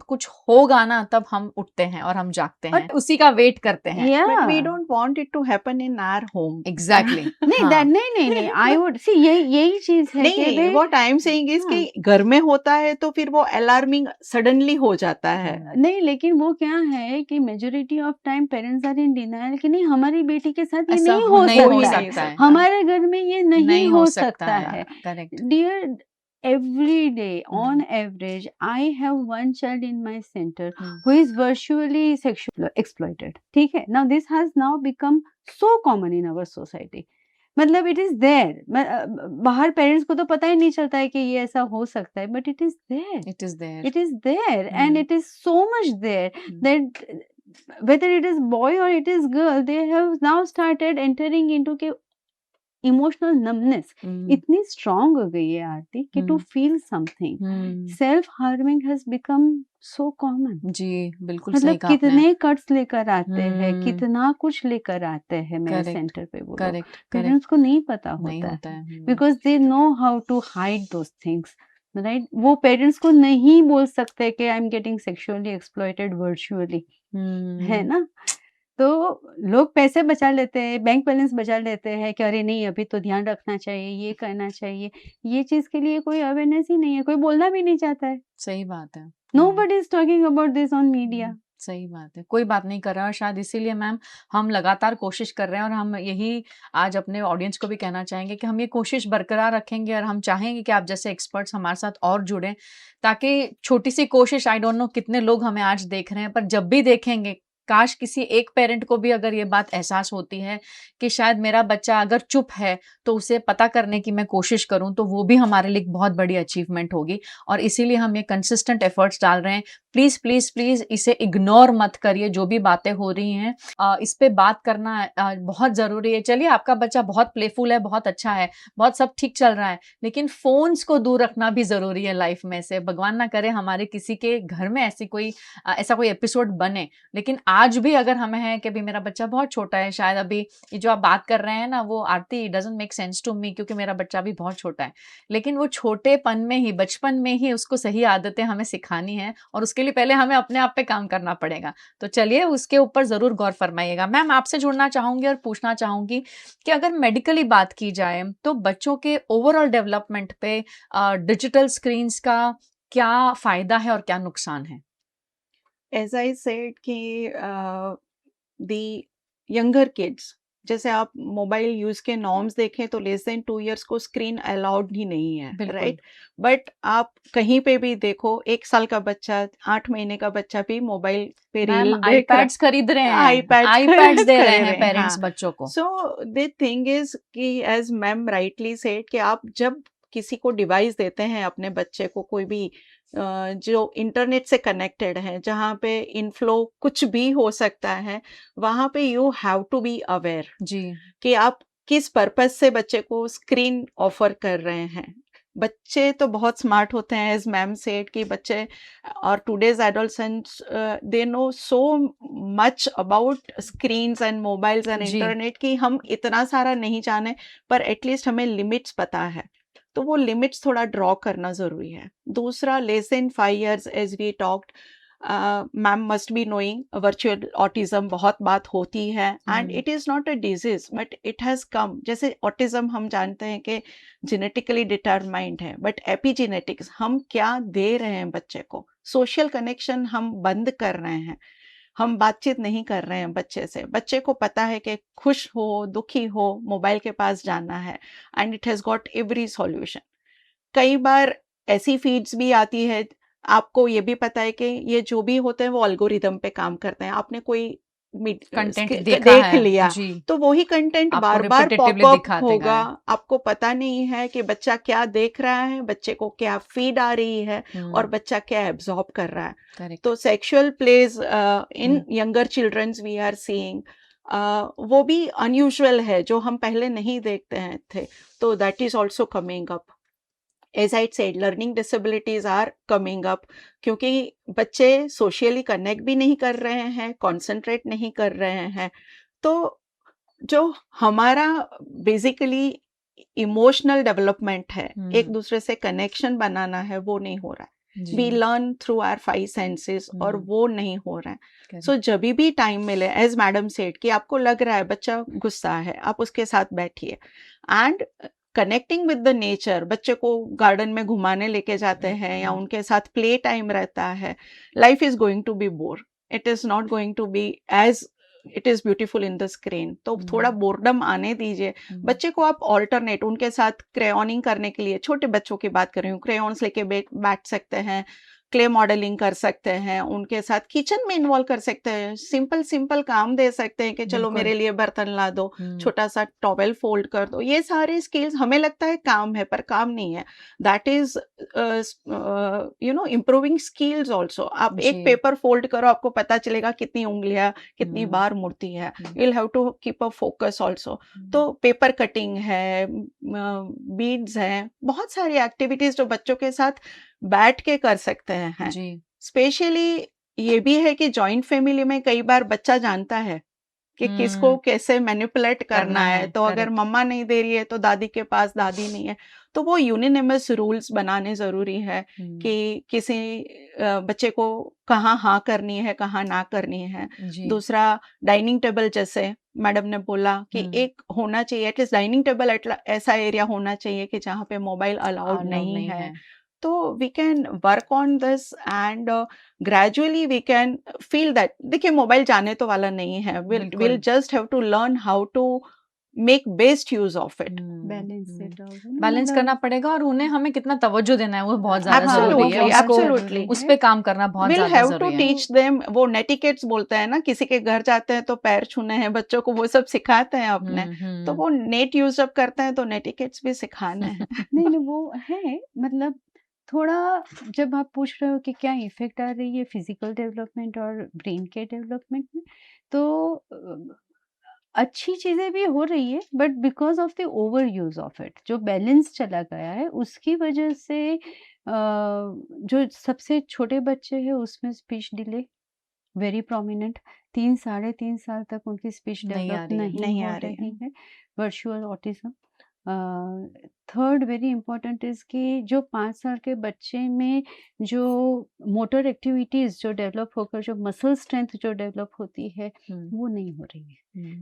कुछ होगा ना तब हम उठते हैं और हम जागते हैं, उसी का वेट करते हैं। But we Yeah. don't want it to happen in our home. Exactly. नहीं हाँ। that नहीं I would see यही चीज है कि नहीं, भाई what I am saying is कि घर में होता है तो फिर वो अलार्मिंग सडनली हो जाता है। नहीं, लेकिन वो क्या है कि majority of time parents are in denial कि नहीं हमारी बेटी के साथ ये ऐसा नहीं हो नहीं हो सकता, सकता है। हमारे घर में ये नहीं हो सकता है। है। Correct. Dear, every day on average I have one child in my center who is virtually sexually exploited. ठीक है, now this has now become so common in our society. मतलब इट इज देयर, बाहर parents को तो पता ही नहीं चलता है कि ये ऐसा हो सकता है, but it is there, it is there. it is there and it is so much there that whether it is boy or it is girl, they have now started entering into के emotional numbness इतनी strong हो गई है आरती कि to feel something self harming has become so common. जी, बिल्कुल सही मतलब कहा आपने। कितने कट्स लेकर आते हैं, कितना कुछ लेकर आते हैं मेरे Correct, सेंटर पे वो लोग, करेक्ट, करेक्ट। पेरेंट्स को नहीं पता नहीं होता होता है है। Because they know how to hide those things, right. वो पेरेंट्स को नहीं बोल सकते कि I am getting sexually exploited virtually, है ना। तो लोग पैसे बचा लेते हैं, बैंक बैलेंस बचा लेते हैं कि अरे नहीं अभी तो ध्यान रखना चाहिए, ये करना चाहिए। ये चीज के लिए कोई अवेयरनेस ही नहीं है, कोई बोलना भी नहीं चाहता है। सही बात है। Nobody is talking about this on media. सही बात है, कोई बात नहीं कर रहा है और शायद इसीलिए मैम हम लगातार कोशिश कर रहे हैं और हम यही आज अपने ऑडियंस को भी कहना चाहेंगे कि हम ये कोशिश बरकरार रखेंगे और हम चाहेंगे कि आप जैसे एक्सपर्ट्स हमारे साथ और जुड़ें, ताकि छोटी सी कोशिश, आई डोंट नो कितने लोग हमें आज देख रहे हैं, पर जब भी देखेंगे काश किसी एक पेरेंट को भी अगर ये बात एहसास होती है कि शायद मेरा बच्चा अगर चुप है तो उसे पता करने की मैं कोशिश करूं, तो वो भी हमारे लिए एक बहुत बड़ी अचीवमेंट होगी। और इसीलिए हम ये कंसिस्टेंट एफर्ट्स डाल रहे हैं। प्लीज प्लीज प्लीज इसे इग्नोर मत करिए, जो भी बातें हो रही हैं इस पे बात करना बहुत जरूरी है। चलिए आपका बच्चा बहुत प्लेफुल है, बहुत अच्छा है, बहुत सब ठीक चल रहा है, लेकिन फोन्स को दूर रखना भी जरूरी है लाइफ में से। भगवान ना करे हमारे किसी के घर में ऐसा कोई एपिसोड बने, लेकिन आज भी अगर हमें है कि भी मेरा बच्चा बहुत छोटा है, शायद अभी ये जो आप बात कर रहे हैं ना वो Aarti doesn't make sense to me, क्योंकि मेरा बच्चा भी बहुत छोटा है, लेकिन वो छोटेपन में ही, बचपन में ही उसको सही आदतें हमें सिखानी है और उसके लिए पहले हमें अपने आप पे काम करना पड़ेगा। तो चलिए उसके ऊपर जरूर गौर फरमाइएगा। मैम आपसे जुड़ना चाहूंगी और पूछना चाहूंगी कि अगर मेडिकली बात की जाए तो बच्चों के ओवरऑल डेवलपमेंट पे डिजिटल स्क्रीन्स का क्या फायदा है और क्या नुकसान है? एज आई सेड कि दी यंगर किड्स, जैसे आप मोबाइल यूज के नॉर्म्स देखें तो लेस देन 2 इयर्स को स्क्रीन अलाउड ही नहीं है, बिल्कुल। राइट। बट आप कहीं पे भी देखो 1 साल का बच्चा, 8 महीने का बच्चा भी मोबाइल पे रील मैम देख रहा आईपैड्स खरीद रहे हैं, आईपैड्स आईपैड्स दे रहे खरीद हैं रहे हैं, पेरेंट्स हाँ। बच्चों को। सो द थिंग इज कि एज मैम राइटली सेड कि आप जब किसी को डिवाइस देते हैं अपने बच्चे को, कोई भी जो इंटरनेट से कनेक्टेड है, जहाँ पे इनफ्लो कुछ भी हो सकता है, वहाँ पे you have to be aware जी कि आप किस पर्पस से बच्चे को स्क्रीन ऑफर कर रहे हैं। बच्चे तो बहुत स्मार्ट होते हैं, एज मैम सेड कि बच्चे और today's adolescents they know so much about screens and mobiles and जी इंटरनेट कि हम इतना सारा नहीं जाने, पर एटलीस्ट हमें लिमिट्स पता है। तो वो लिमिट्स थोड़ा ड्रॉ करना ज़रूरी है। दूसरा, less than 5 years age we talked, ma'am must be knowing virtual autism बहुत बात होती है, and it is not a disease but it has come. जैसे ऑटिज्म हम जानते हैं कि जेनेटिकली डिटरमाइंड है, बट एपिजेनेटिक्स हम क्या दे रहे हैं बच्चे को, सोशल कनेक्शन हम बंद कर रहे हैं, हम बातचीत नहीं कर रहे हैं बच्चे से। बच्चे को पता है कि खुश हो दुखी हो मोबाइल के पास जाना है, and it has got every solution. कई बार ऐसी फीड्स भी आती है, आपको ये भी पता है कि ये जो भी होते हैं वो एल्गोरिदम पे काम करते हैं। आपने कोई कंटेंट देखा देख है लिया, जी, तो वही कंटेंट आपको बार बार रिपीटेटिवली पॉपअप दिखाते होगा। गए। आपको पता नहीं है कि बच्चा क्या देख रहा है, बच्चे को क्या फीड आ रही है, और बच्चा क्या एब्जॉर्ब कर रहा है। करेक्ट तो sexual plays in hmm younger childrens we are seeing, वो भी अनयूजुअल है, जो हम पहले नहीं देखते हैं थे। तो that is also coming up. As I said, learning disabilities are coming up, क्योंकि बच्चे सोशली कनेक्ट भी नहीं कर रहे हैं, कॉन्सेंट्रेट नहीं कर रहे हैं। तो जो हमारा बेसिकली इमोशनल डेवलपमेंट है, एक दूसरे से कनेक्शन बनाना है, वो नहीं हो रहा है। जी we learn through our 5 senses, और वो नहीं हो रहा है। करेक्ट सो जब भी टाइम मिले, एज मैडम सेड कि आपको लग रहा है बच्चा गुस्सा है, आप उसके साथ बैठिए, and connecting with the nature, बच्चे को गार्डन में घुमाने लेके जाते हैं या उनके साथ प्ले टाइम रहता है। Life is going to be bore, it is not going to be as it is beautiful in the screen. तो थोड़ा बोर्डम आने दीजिए बच्चे को। आप ऑल्टरनेट उनके साथ क्रेयॉनिंग करने के लिए, छोटे बच्चों की बात कर रही हूँ, क्रेयॉन्स लेके बैठ सकते हैं, क्ले मॉडलिंग कर सकते हैं, उनके साथ किचन में इन्वॉल्व कर सकते हैं, सिंपल सिंपल काम दे सकते हैं कि चलो बिल्कुल मेरे लिए बर्तन ला दो, छोटा सा टॉवेल फोल्ड कर दो। ये सारे स्किल्स हमें लगता है काम है, पर काम नहीं है। That is improving skills also. आप एक जी पेपर फोल्ड करो, आपको पता चलेगा कितनी उंगलियां कितनी बार मुड़ती है। You will have to keep a focus also. तो पेपर कटिंग है, बीड्स हैं, बहुत सारी एक्टिविटीज जो बच्चों के साथ बैठ के कर सकते हैं। जी स्पेशली ये भी है कि जॉइंट फैमिली में कई बार बच्चा जानता है कि किसको कैसे मैनिपुलेट करना है। तो अगर करेक्ट मम्मा नहीं दे रही है तो दादी के पास दादी नहीं है, तो वो यूनिनिमस रूल्स बनाने जरूरी है कि किसी बच्चे को कहाँ हाँ करनी है, कहाँ ना करनी है। जी दूसरा, डाइनिंग टेबल, जैसे मैडम ने बोला कि एक होना चाहिए एटलीस्ट डाइनिंग टेबल, ऐसा एरिया होना चाहिए कि जहाँ पे मोबाइल अलाउड अलाउड नहीं नहीं है। है तो we can work on this, and gradually we can feel that, देखिए मोबाइल जाने तो वाला नहीं है, we'll बिल्कुल just have to learn how to make best use of it. Balance set out है ना, बैलेंस करना मतलब पड़ेगा और उन्हें हमें कितना तवज्जो देना है वो बहुत ज्यादा हाँ जरूरी है Absolutely, बहुत उसको absolutely. जरूरी उस है। पे काम करना बहुत We'll ज्यादा have to जरूरी है teach them, वो नेटिकेट्स बोलते हैं ना, किसी के घर जाते हैं तो पैर छूने हैं बच्चों को, वो सब सिखाते हैं अपने। तो वो नेट यूज जब करते हैं तो नेटिकेट्स भी सिखाने हैं। नहीं नहीं वो है, मतलब थोड़ा जब आप पूछ रहे हो कि क्या इफेक्ट आ रही है फिजिकल डेवलपमेंट और ब्रेन के डेवलपमेंट में, तो अच्छी चीजें भी हो रही है, but because of the over use of it जो बैलेंस चला गया है उसकी वजह से जो सबसे छोटे बच्चे हैं उसमें स्पीच डिले वेरी प्रोमिनेंट, 3 साढ़े 3 साल तक उनकी स्पीच नहीं आ डेवलप रही है नहीं नहीं हो आ रही है। रही है, virtual autism. Third very important is कि जो 5 साल के बच्चे में जो मोटर एक्टिविटीज जो डेवलप होकर जो मसल स्ट्रेंथ जो डेवलप होती है वो नहीं हो रही है।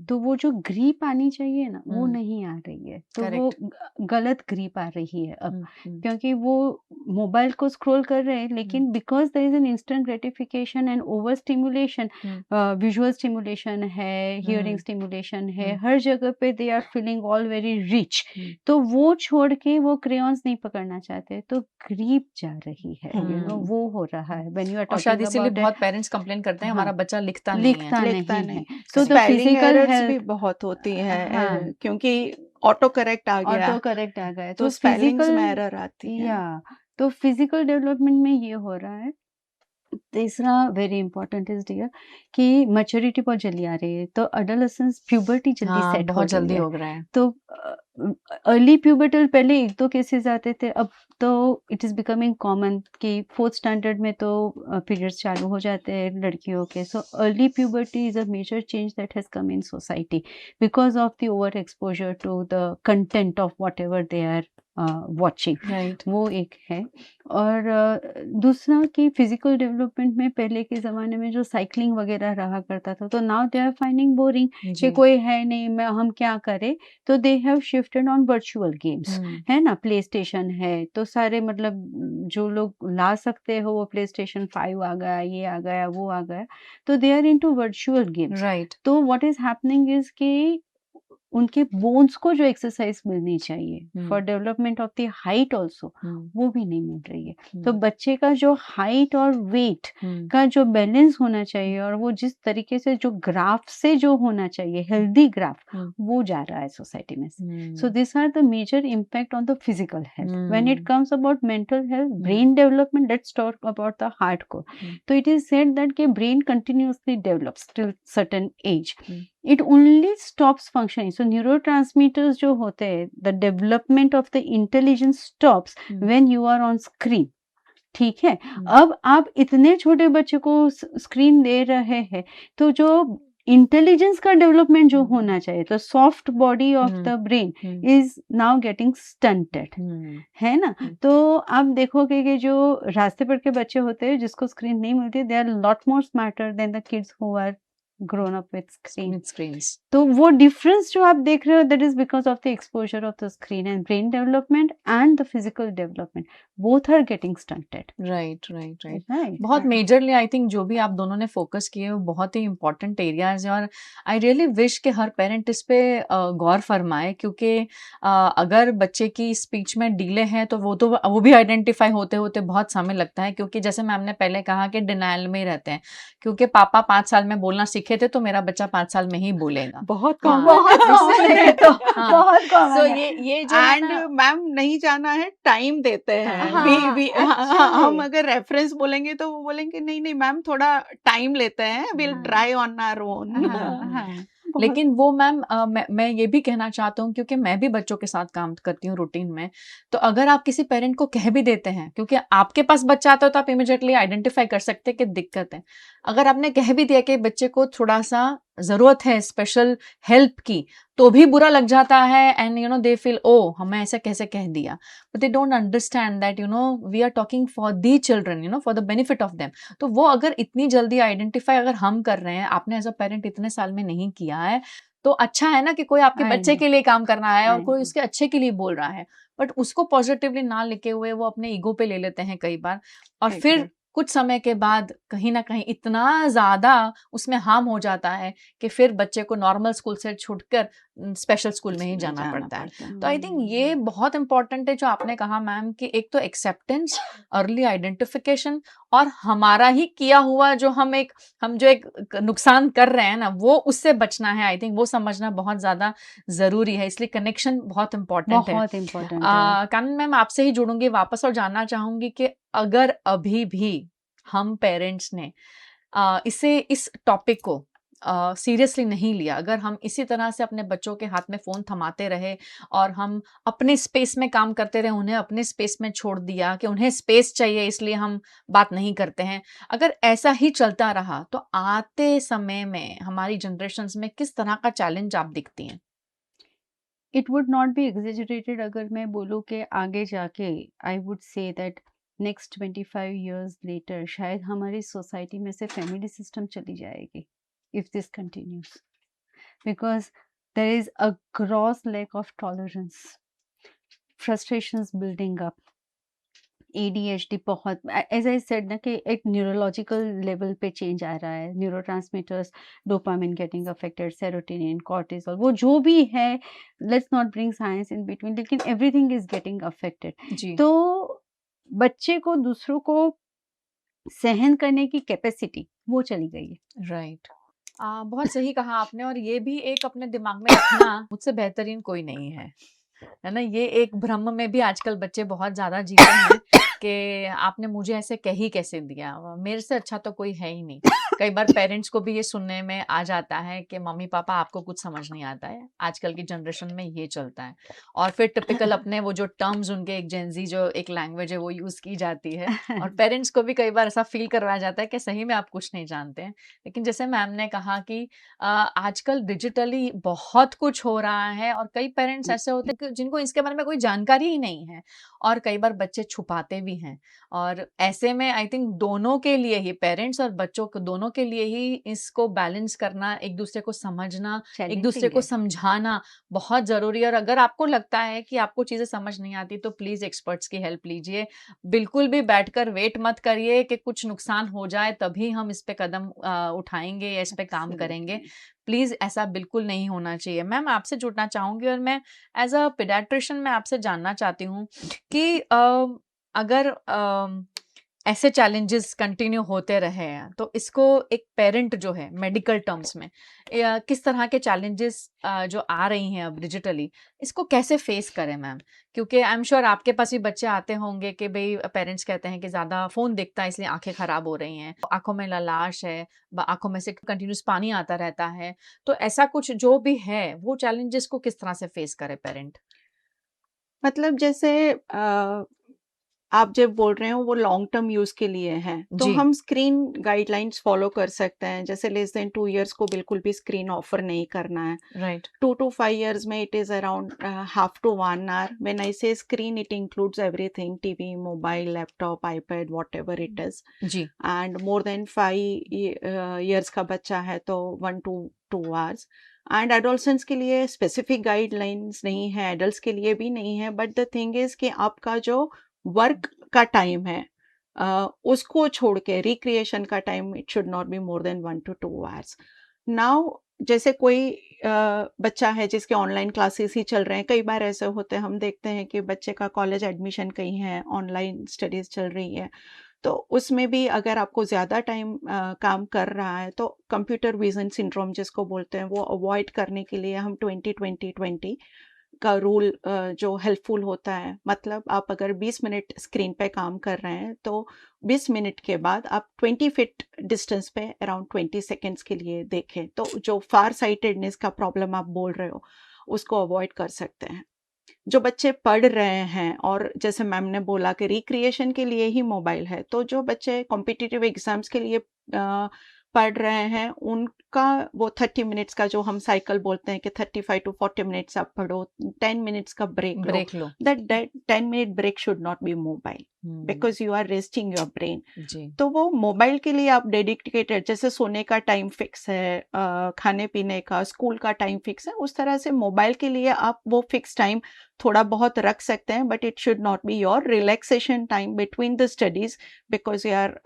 तो वो जो ग्रीप आनी चाहिए ना वो नहीं आ रही है, तो वो गलत ग्रीप आ रही है अब, क्योंकि वो मोबाइल को स्क्रॉल कर रहे हैं, लेकिन because there is an instant gratification and over stimulation, visual stimulation है, हियरिंग स्टिमुलेशन है, हर जगह पे they are feeling all very rich, तो वो छोड़ के वो क्रेयॉन्स नहीं पकड़ना चाहते, तो ग्रीप जा रही है, यू नो वो हो रहा है व्हेन यू आर और शायद टॉकिंग इसीलिए अबाउट बहुत पेरेंट्स कंप्लेन करते हैं हमारा बच्चा लिखता नहीं है लिखता लिखता नहीं नहीं। है, so the spelling physical errors भी हेल्थ बहुत होती है, हाँ क्योंकि ऑटो करेक्ट आ गया, ऑटो करेक्ट आ गया, तो तो स्पेलिंग्स फिजिकल में एरर आती है। या तो फिजिकल डेवलपमेंट में ये हो रहा है। तीसरा वेरी इंपॉर्टेंट इज डियर कि मैच्योरिटी बहुत जल्दी आ रही है, तो अडोलेसेंस प्यूबर्टी जल्दी हाँ, सेट हो बहुत रही जल्दी है। हो रहा है। तो अर्ली प्यूबर्टल पहले 1-2 केसेस आते थे, अब तो इट इज़ बिकमिंग कॉमन कि 4th स्टैंडर्ड में तो पीरियड्स चालू हो जाते हैं लड़कियों के। So early puberty is a major change that has come in society because of the over exposure to the content of whatever they are watching, right. वो एक है। और दूसरा कि फिजिकल डेवलपमेंट में पहले के ज़माने में जो साइक्लिंग वगैरह रहा करता था, तो now they are finding boring कि जी। कोई है नहीं, मैं हम क्या करें? तो they have shifted on virtual games, है ना? प्ले स्टेशन है, तो सारे मतलब जो लोग ला सकते हो वो प्ले स्टेशन 5 आ गया, ये आ गया, वो आ गया, तो they are into virtual games. Right. तो व्हाट इज़ हैपनिंग इज़ कि उनके बोन्स को जो एक्सरसाइज मिलनी चाहिए for development of the height also, वो भी नहीं मिल रही है। तो बच्चे का जो हाइट और वेट का जो बैलेंस होना चाहिए और वो जिस तरीके से जो ग्राफ से जो होना चाहिए, हेल्दी ग्राफ, वो जा रहा है सोसाइटी में से। So these are the major impact on the physical health. When it comes about mental health, brain development, let's talk about the hardcore. So it is said that के brain continuously develops till certain age. It only stops functioning. So neurotransmitters जो होते हैं, the development of the intelligence stops when you are on screen. ठीक है, अब आप इतने छोटे बच्चे को स्क्रीन दे रहे हैं, तो जो इंटेलिजेंस का डेवलपमेंट जो होना चाहिए, तो soft body of the brain is now getting stunted, है ना? तो आप देखोगे कि जो रास्ते पर के बच्चे होते हैं जिसको स्क्रीन नहीं मिलती, they are lot more smarter than the kids who are grown up with screen. Screens. तो वो डिफरेंस जो आप देख रहे हो, that is because of the exposure of the screen, and brain development and the physical development both are getting stunted. Right, right, right. Right, बहुत majorly I think जो भी आप दोनों ने फोकस किए वो बहुत ही इंपॉर्टेंट एरियाज हैं, और आई रियली विश कि हर पेरेंट इस पे गौर फरमाए, क्योंकि अगर बच्चे की स्पीच में डीले है तो वो भी आइडेंटिफाई होते होते बहुत समय लगता है, क्योंकि जैसे मैम ने पहले कहा कि डिनायल में ही रहते हैं, क्योंकि पापा 5 साल में बोलना सीखे थे तो मेरा बच्चा 5 साल में ही बोलेगा। बहुत हाँ, बहुत कॉमन है, तो हाँ, बहुत सो कॉमन है। ये जो है एंड ना, मैम नहीं जाना है, टाइम देते हैं। हाँ, हम actually. अगर रेफरेंस बोलेंगे तो वो बोलेंगे नहीं नहीं मैम थोड़ा टाइम लेते हैं, विल हाँ। Try on our own. हाँ, बहुत लेकिन वो मैम मैं ये भी कहना चाहता हूँ, क्योंकि मैं भी बच्चों के साथ काम करती हूँ रूटीन में, तो अगर आप किसी पेरेंट को कह भी देते हैं, क्योंकि आपके पास बच्चा आता है तो आप इमिडिएटली आइडेंटिफाई कर सकते हैं कि दिक्कत है। अगर आपने कह भी दिया कि बच्चे को थोड़ा सा जरूरत है स्पेशल हेल्प की, तो भी बुरा लग जाता है, and you know they feel ओ हमें ऐसे कैसे कह दिया, but they don't understand that you know we are talking for the children, you know for the benefit of them. तो वो अगर इतनी जल्दी आइडेंटिफाई अगर हम कर रहे हैं, आपने एज अ पेरेंट इतने साल में नहीं किया है, तो अच्छा है ना कि कोई आपके I बच्चे know, के लिए काम कर रहा है और I कोई know. उसके अच्छे के लिए बोल रहा है, बट उसको पॉजिटिवली ना लिखे हुए वो अपने ईगो पे ले लेते हैं कई बार, और फिर Exactly. कुछ समय के बाद कहीं ना कहीं इतना ज्यादा उसमें हार्म हो जाता है कि फिर बच्चे को नॉर्मल स्कूल से छूटकर स्पेशल स्कूल में ही जाना पड़ता है। तो आई थिंक ये बहुत इंपॉर्टेंट है जो आपने कहा मैम, कि एक तो एक्सेप्टेंस, अर्ली आइडेंटिफिकेशन, और हमारा ही किया हुआ जो हम जो एक नुकसान कर रहे हैं ना, वो उससे बचना है। आई थिंक वो समझना बहुत ज्यादा जरूरी है, इसलिए कनेक्शन बहुत इंपॉर्टेंट है। बहुत इम्पोर्टेंट है। कानून मैम आपसे ही जुड़ूंगी वापस और जानना चाहूंगी कि अगर अभी भी हम पेरेंट्स ने इस टॉपिक को सीरियसली नहीं लिया, अगर हम इसी तरह से अपने बच्चों के हाथ में फोन थमाते रहे और हम अपने स्पेस में काम करते रहे, उन्हें अपने स्पेस में छोड़ दिया कि उन्हें स्पेस चाहिए इसलिए हम बात नहीं करते हैं, अगर ऐसा ही चलता रहा तो आते समय में हमारी जनरेशन्स में किस तरह का चैलेंज आप दिखती हैं? It would not be exaggerated अगर मैं बोलूँ कि आगे जाके I would say that next 25 years later शायद हमारी सोसाइटी में से फैमिली सिस्टम चली जाएगी if this continues, because there is a gross lack of tolerance, frustrations building up, ADHD बहुत, एज आई सेड ना कि एक न्यूरोलॉजिकल लेवल पे चेंज आ रहा है, neurotransmitters, dopamine getting affected, serotonin, cortisol, वो जो भी है, let's not bring science in between, लेकिन एवरीथिंग इज गेटिंग अफेक्टेड। जी। तो बच्चे को दूसरों को सहन करने की कैपेसिटी वो चली गई है। राइट। बहुत सही कहा आपने, और ये भी एक अपने दिमाग में रखना, मुझसे बेहतरीन कोई नहीं है ना? ये एक भ्रम में भी आजकल बच्चे बहुत ज्यादा जीते हैं कि आपने मुझे ऐसे कह ही कैसे दिया? मेरे से अच्छा तो कोई है ही नहीं। कई बार पेरेंट्स को भी ये सुनने में आ जाता है कि मम्मी-पापा आपको कुछ समझ नहीं आता है, आजकल की जनरेशन में ये चलता है। और फिर टिपिकल अपने वो जो टर्म्स उनके एक जेन ज़ी जो एक लैंग्वेज है वो यूज़ की जाती है और पेरेंट्स को भी कई बार ऐसा फ़ील करवाया जाता है कि सही में आप कुछ नहीं जानते हैं। लेकिन जैसे मैम ने कहा कि आजकल डिजिटली बहुत कुछ हो रहा है और कई पेरेंट्स ऐसे होते हैं कि जिनको इसके बारे में कोई जानकारी ही नहीं है और कई बार बच्चे छुपाते भी हैं और ऐसे में आई थिंक दोनों के लिए ही पेरेंट्स और बच्चों को दोनों के लिए ही इसको बैलेंस करना, एक दूसरे को समझना, एक दूसरे चैलेंजिंग को है। समझाना बहुत ज़रूरी है और अगर आपको लगता है कि आपको चीज़ें समझ नहीं आती तो प्लीज़ एक्सपर्ट्स की हेल्प लीजिए। बिल्कुल भी बैठकर वेट मत करिए कि कुछ नुकसान हो जाए तभी हम इस पे कदम उठाएँगे या इस पे काम करेंगे। एब्सोल्युटली। प्लीज़ ऐसा बिल्कुल नहीं होना चाहिए। मैम आपसे जुड़ना चाहूँगी और मैं एज़ अ पीडियाट्रिशियन मैं आपसे जानना चाहती हूँ कि अगर ऐसे चैलेंजेस कंटिन्यू होते रहे हैं तो इसको एक पेरेंट जो है मेडिकल टर्म्स में किस तरह के चैलेंजेस जो आ रही हैं अब डिजिटली इसको कैसे फेस करें मैम? क्योंकि आई एम श्योर आपके पास भी बच्चे आते होंगे कि भई पेरेंट्स कहते हैं कि ज़्यादा फ़ोन देखता है इसलिए आँखें खराब हो रही हैं, आँखों में ललाश है, आँखों में से कंटिन्यूअस पानी आता रहता है। तो ऐसा कुछ जो भी है वो चैलेंजेस को किस तरह से फेस करे पेरेंट? मतलब जैसे आप जब बोल रहे हो वो लॉन्ग टर्म यूज़ के लिए है, तो जी, हम स्क्रीन गाइडलाइंस फ़ॉलो कर सकते हैं। जैसे लेस देन 2 इयर्स को बिल्कुल भी स्क्रीन ऑफ़र नहीं करना है। राइट। 2 to 5 years में it is around half to 1 hour. When I say screen, it includes everything: TV, mobile, laptop, iPad, whatever it is. जी, And more than 5 years का बच्चा है तो 1 to 2 hours. एंड एडोलसेंट्स के लिए specific guidelines नहीं है, एडल्ट्स के लिए भी नहीं है, बट द थिंग इज कि आपका जो वर्क का टाइम है उसको छोड़ के रिक्रिएशन का time it should not be more than 1 to 2 hours. Now जैसे कोई बच्चा है जिसके ऑनलाइन क्लासेस ही चल रहे हैं, कई बार ऐसे होते हैं, हम देखते हैं कि बच्चे का कॉलेज एडमिशन कहीं है, ऑनलाइन स्टडीज चल रही है, तो उसमें भी अगर आपको ज़्यादा टाइम काम कर रहा है तो कंप्यूटर विजन सिंड्रोम जिसको बोलते हैं वो अवॉइड करने के लिए हम 20-20-20 का रूल जो हेल्पफुल होता है। मतलब आप अगर 20 मिनट स्क्रीन पे काम कर रहे हैं तो 20 मिनट के बाद आप 20 फीट डिस्टेंस पे अराउंड 20 सेकेंड्स के लिए देखें, तो जो फार साइटेडनेस का प्रॉब्लम आप बोल रहे हो उसको अवॉइड कर सकते हैं। जो बच्चे पढ़ रहे हैं और जैसे मैम ने बोला कि रिक्रिएशन के लिए ही मोबाइल है, तो जो बच्चे कॉम्पिटिटिव एग्जाम्स के लिए पढ़ रहे हैं उनका वो 30 मिनट्स का जो हम साइकिल बोलते हैं कि 35 to 40 मिनट्स आप पढ़ो, 10 मिनट्स का ब्रेक लो, ब्रेक लो। That 10 minute break should not be mobile because you are resting your brain. जी, तो वो मोबाइल के लिए आप डेडिकेटेड, जैसे सोने का टाइम फिक्स है, खाने पीने का, स्कूल का टाइम फिक्स है, उस तरह से मोबाइल के लिए आप वो फिक्स टाइम थोड़ा बहुत रख सकते हैं, but it should not be your relaxation time between the studies because you are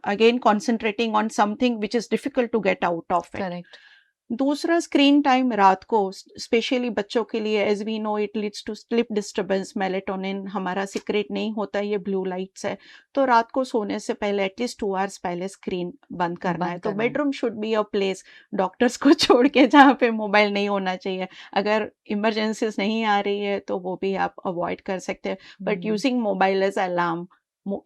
again concentrating on something which is difficult to get out of it. Correct. दूसरा स्क्रीन टाइम रात को specially बच्चों के लिए, as we know it leads to sleep disturbance, melatonin हमारा secret नहीं होता, ये ब्लू लाइट्स है, तो रात को सोने से पहले एटलीस्ट 2 आवर्स पहले स्क्रीन बंद करना है। बंद तो करना है। Bedroom should be a place, doctors को छोड़ के, जहाँ पे मोबाइल नहीं होना चाहिए। अगर इमरजेंसीज नहीं आ रही है तो वो भी आप अवॉइड कर सकते हैं, but using mobile as alarm,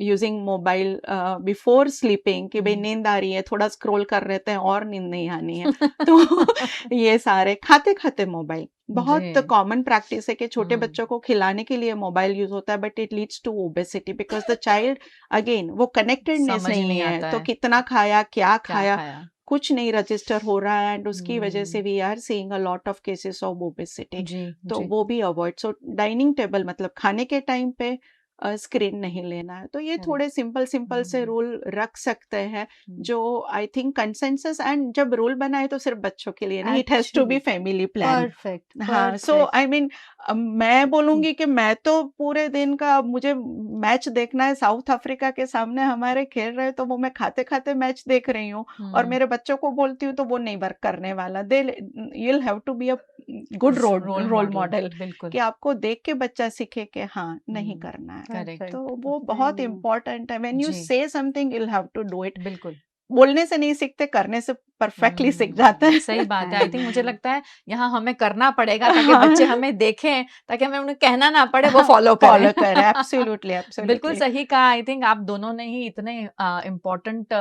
using mobile before sleeping कि भाई नींद आ रही है, थोड़ा स्क्रॉल कर रहे थे और नींद नहीं आनी है, तो ये सारे खाते खाते मोबाइल बहुत जी। कॉमन प्रैक्टिस है कि छोटे हुँ, बच्चों को खिलाने के लिए मोबाइल यूज होता है, but it leads to obesity because the child again वो कनेक्टेडनेस समझ ही नहीं नहीं है, आता तो है, कितना खाया, क्या क्या खाया, खाया? कुछ नहीं रजिस्टर हो रहा है, एंड उसकी वजह से hmm, we are seeing a lot of cases of obesity. जी, तो जी, वो भी अवॉइड, सो डाइनिंग टेबल मतलब खाने के टाइम पे स्क्रीन नहीं लेना है। तो ये करेक्ट। थोड़े सिंपल सिंपल से हुँ, रूल रख सकते हैं, हुँ, जो आई थिंक कंसेंसस, एंड जब रूल बनाए तो सिर्फ बच्चों के लिए नहीं, it has to be actually family plan. Perfect, हाँ, सो परफेक्ट। आई मीन मैं बोलूँगी कि मैं तो पूरे दिन का, अब मुझे मैच देखना है, साउथ अफ्रीका के सामने हमारे खेल रहे हैं, तो वो मैं खाते-खाते मैच देख रही हूँ, और हुँ, मेरे बच्चों को बोलती हूँ तो वो नहीं वर्क करने वाला। They you will have to be a good role role role model, model बिल्कुल। कि आपको देख के बच्चा सीखे कि हाँ, नहीं हुँ, करना है। करेक्ट। तो परफेक्ट, वो सही बहुत में। इम्पोर्टेंट है, व्हेन यू जी, say something you will have to do it. बिल्कुल। बोलने से नहीं सीखते, करने से परफेक्टली सीख जाते हैं। सही बात है। आई थिंक मुझे हाँ। लगता है यहाँ हमें करना पड़ेगा ताकि बच्चे हमें देखें, ताकि हमें उन्हें कहना ना पड़े, वो फॉलो करें। फॉलो करें, एब्सोल्युटली, बिल्कुल एब्सोल्युटली। सही कहा। आई थिंक आप दोनों ने ही इतने इम्पोर्टेंट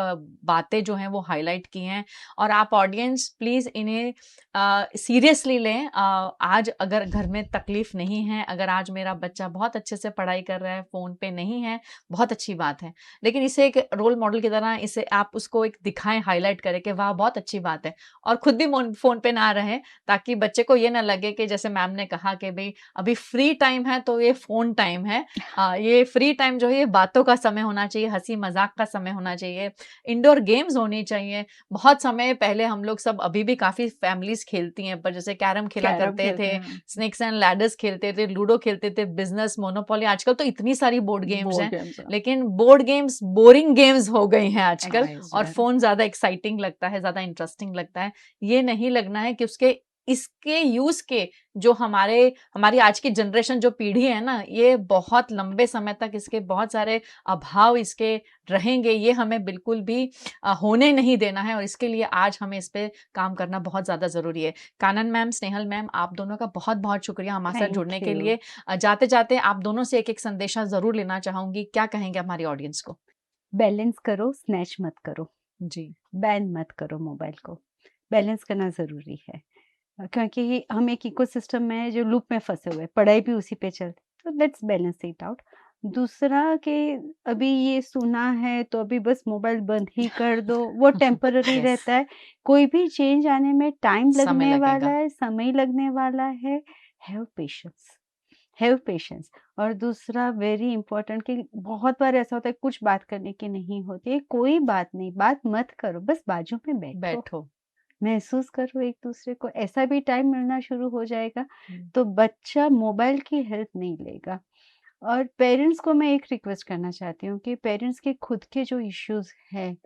बातें जो हैं वो हाइलाइट की हैं, और आप ऑडियंस प्लीज इन्हें सीरियसली लें। आज अगर घर में तकलीफ नहीं है, अगर आज मेरा बच्चा बहुत अच्छे से पढ़ाई कर रहा है, फोन पे नहीं है, बहुत अच्छी बात है, लेकिन इसे एक रोल मॉडल की तरह इसे आप उसको एक दिखाएं, हाईलाइट करें कि वाह बहुत अच्छी बात है, और खुद भी फोन पे ना रहे, ताकि बच्चे को ये ना लगे कि जैसे मैम ने कहा कि भाई अभी फ्री टाइम है तो ये फोन टाइम है। ये फ्री टाइम जो है ये बातों का समय होना चाहिए, हंसी मजाक का समय होना चाहिए, इंडोर गेम्स होनी चाहिए। बहुत समय पहले हम लोग सब, अभी भी काफी फैमिलीज खेलती हैं, पर जैसे कैरम खेला कैरम करते खेलते थे, हैं, स्नेक्स एंड लैडर्स खेलते थे, लूडो खेलते थे, बिजनेस, मोनोपोली, आजकल तो इतनी सारी बोर्ड गेम्स बोर्ड हैं, गेम्स। लेकिन बोर्ड गेम्स बोरिंग गेम्स हो गई हैं आजकल, राइट, और फोन ज्यादा एक्साइटिंग लगता है, ज्यादा इंटरेस्टिंग लगता है। ये नहीं लगना है कि उसके इसके यूज के जो हमारी आज की जनरेशन, जो पीढ़ी है ना, ये बहुत लंबे समय तक इसके बहुत सारे अभाव इसके रहेंगे, ये हमें बिल्कुल भी होने नहीं देना है, और इसके लिए आज हमें इस पे काम करना बहुत ज्यादा जरूरी है। कानन मैम, स्नेहल मैम, आप दोनों का बहुत बहुत शुक्रिया हमारे साथ जुड़ने थैंक के यू। लिए। जाते जाते आप दोनों से एक एक संदेशा जरूर लेना चाहूंगी, क्या कहेंगे हमारी ऑडियंस को? बैलेंस करो, स्नैच मत करो, जी। बैन मत करो मोबाइल को। बैलेंस करना ज़रूरी है। क्योंकि हम एक इकोसिस्टम में हैं जो लूप में फँसे हुए हैं, पढ़ाई भी उसी पे चलती है, तो लेट्स बैलेंस इट आउट। दूसरा कि अभी ये सुना है तो अभी बस मोबाइल बंद ही कर दो, वो टेम्पररी यस, रहता है। कोई भी चेंज आने में टाइम समय लगने वाला लगेगा। है, समय लगने वाला है। Have patience, have patience. और दूसरा वेरी इंपॉर्टेंट कि बहुत बार ऐसा होता है कुछ बात करने की नहीं होती है, कोई बात नहीं, बात मत करो, बस बाजू में बैठो। बैठो। महसूस करो एक दूसरे को, ऐसा भी टाइम मिलना शुरू हो जाएगा हम्म, तो बच्चा मोबाइल की हेल्प नहीं लेगा। और पेरेंट्स को मैं एक रिक्वेस्ट करना चाहती हूँ कि पेरेंट्स के खुद के जो इश्यूज हैं,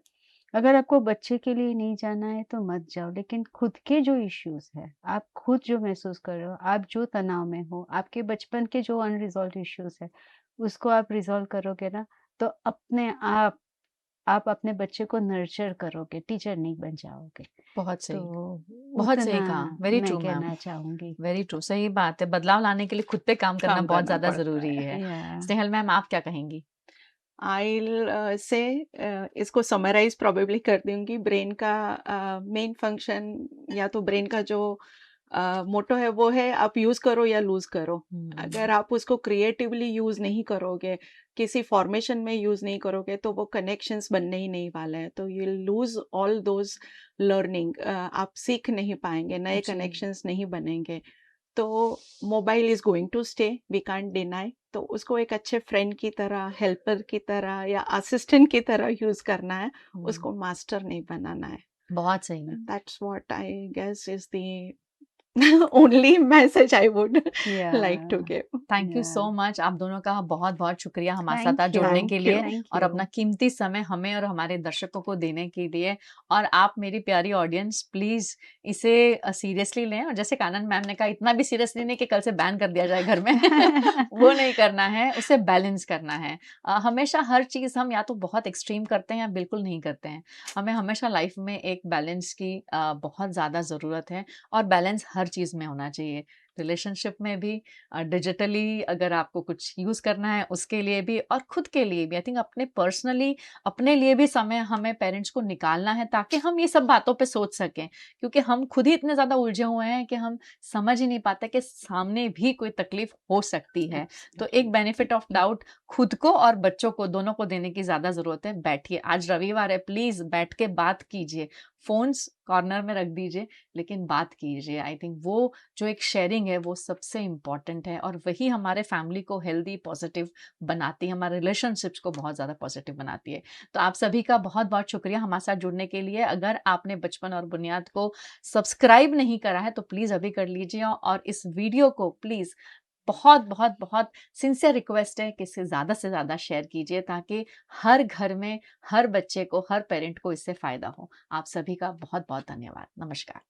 अगर आपको बच्चे के लिए नहीं जाना है तो मत जाओ, लेकिन खुद के जो इश्यूज है, आप खुद जो महसूस कर रहे हो, आप जो तनाव में हो, आपके बचपन के जो अनरिजॉल्व इश्यूज है, उसको आप रिजॉल्व करोगे ना, तो अपने आप अपने बच्चे को नर्चर करोगे, टीचर नहीं बन जाओगे। बहुत तो सही, बहुत उतना सही कहा। वेरी मैं ट्रू मैम, कहना चाहूँगी। वेरी ट्रू, सही बात है। बदलाव लाने के लिए खुद पे काम करना काम बहुत करना ज्यादा पड़ता जरूरी है। है। या स्नेहल मैम, आप क्या कहेंगी? आई से इसको समराइज प्रोबेबली कर दूंगी। ब्रेन का मेन फंक्शन, या तो ब्रेन का जो मोटो है वो है आप यूज करो या लूज करो। हम्म, अगर आप उसको क्रिएटिवली यूज नहीं करोगे, किसी फॉर्मेशन में यूज नहीं करोगे, तो वो कनेक्शंस बनने ही नहीं वाले हैं, तो you lose all those learning. आप सीख नहीं पाएंगे, नए जी, कनेक्शंस नहीं बनेंगे। तो mobile is going to stay, we can't deny. तो उसको एक अच्छे फ्रेंड की तरह, हेल्पर की तरह या असिस्टेंट की तरह यूज करना है, हम्म, उसको मास्टर नहीं बनाना है। बहुत सही। That's what I guess is the only message I would uh like to give. Thank you uh so much, आप दोनों का बहुत बहुत शुक्रिया हमारे साथ आज थैंक यू, जुड़ने के थैंक यू। लिए, थैंक और अपना यू। कीमती समय हमें और हमारे दर्शकों को देने के लिए। और आप मेरी प्यारी ऑडियंस प्लीज इसे सीरियसली लें, और जैसे कानन मैम ने कहा, इतना भी सीरियसली नहीं कि कल से बैन कर दिया जाए घर में वो नहीं करना है, उसे बैलेंस करना है। हमेशा हर चीज हम या तो बहुत एक्सट्रीम करते हैं या बिल्कुल नहीं करते हैं। हमें हमेशा लाइफ में एक बैलेंस की बहुत ज्यादा जरूरत है, और बैलेंस हर चीज में होना चाहिए। रिलेशनशिप में भी, डिजिटली अगर आपको कुछ यूज करना है उसके लिए भी, और खुद के लिए भी। आई थिंक अपने पर्सनली अपने लिए भी समय हमें पेरेंट्स को निकालना है, ताकि हम ये सब बातों पे सोच सकें, क्योंकि हम खुद ही इतने ज्यादा उलझे हुए हैं कि हम समझ ही नहीं पाते कि सामने भी कोई तकलीफ हो सकती है। तो एक बेनिफिट ऑफ डाउट खुद को और बच्चों को, दोनों को देने की ज्यादा जरूरत है। बैठिए, आज रविवार है, प्लीज बैठ के बात कीजिए, फोन्स कॉर्नर में रख दीजिए, लेकिन बात कीजिए। आई थिंक वो जो एक शेयरिंग है वो सबसे इम्पॉर्टेंट है, और वही हमारे फैमिली को हेल्दी, पॉजिटिव बनाती है, हमारे रिलेशनशिप्स को बहुत ज़्यादा पॉजिटिव बनाती है। तो आप सभी का बहुत बहुत शुक्रिया हमारे साथ जुड़ने के लिए। अगर आपने बचपन और बुनियाद को सब्सक्राइब नहीं करा है तो प्लीज़ अभी कर लीजिए, और इस वीडियो को प्लीज़ बहुत बहुत बहुत सिंसियर रिक्वेस्ट है कि इसे ज़्यादा से ज़्यादा शेयर कीजिए, ताकि हर घर में, हर बच्चे को, हर पेरेंट को इससे फ़ायदा हो। आप सभी का बहुत बहुत धन्यवाद। नमस्कार।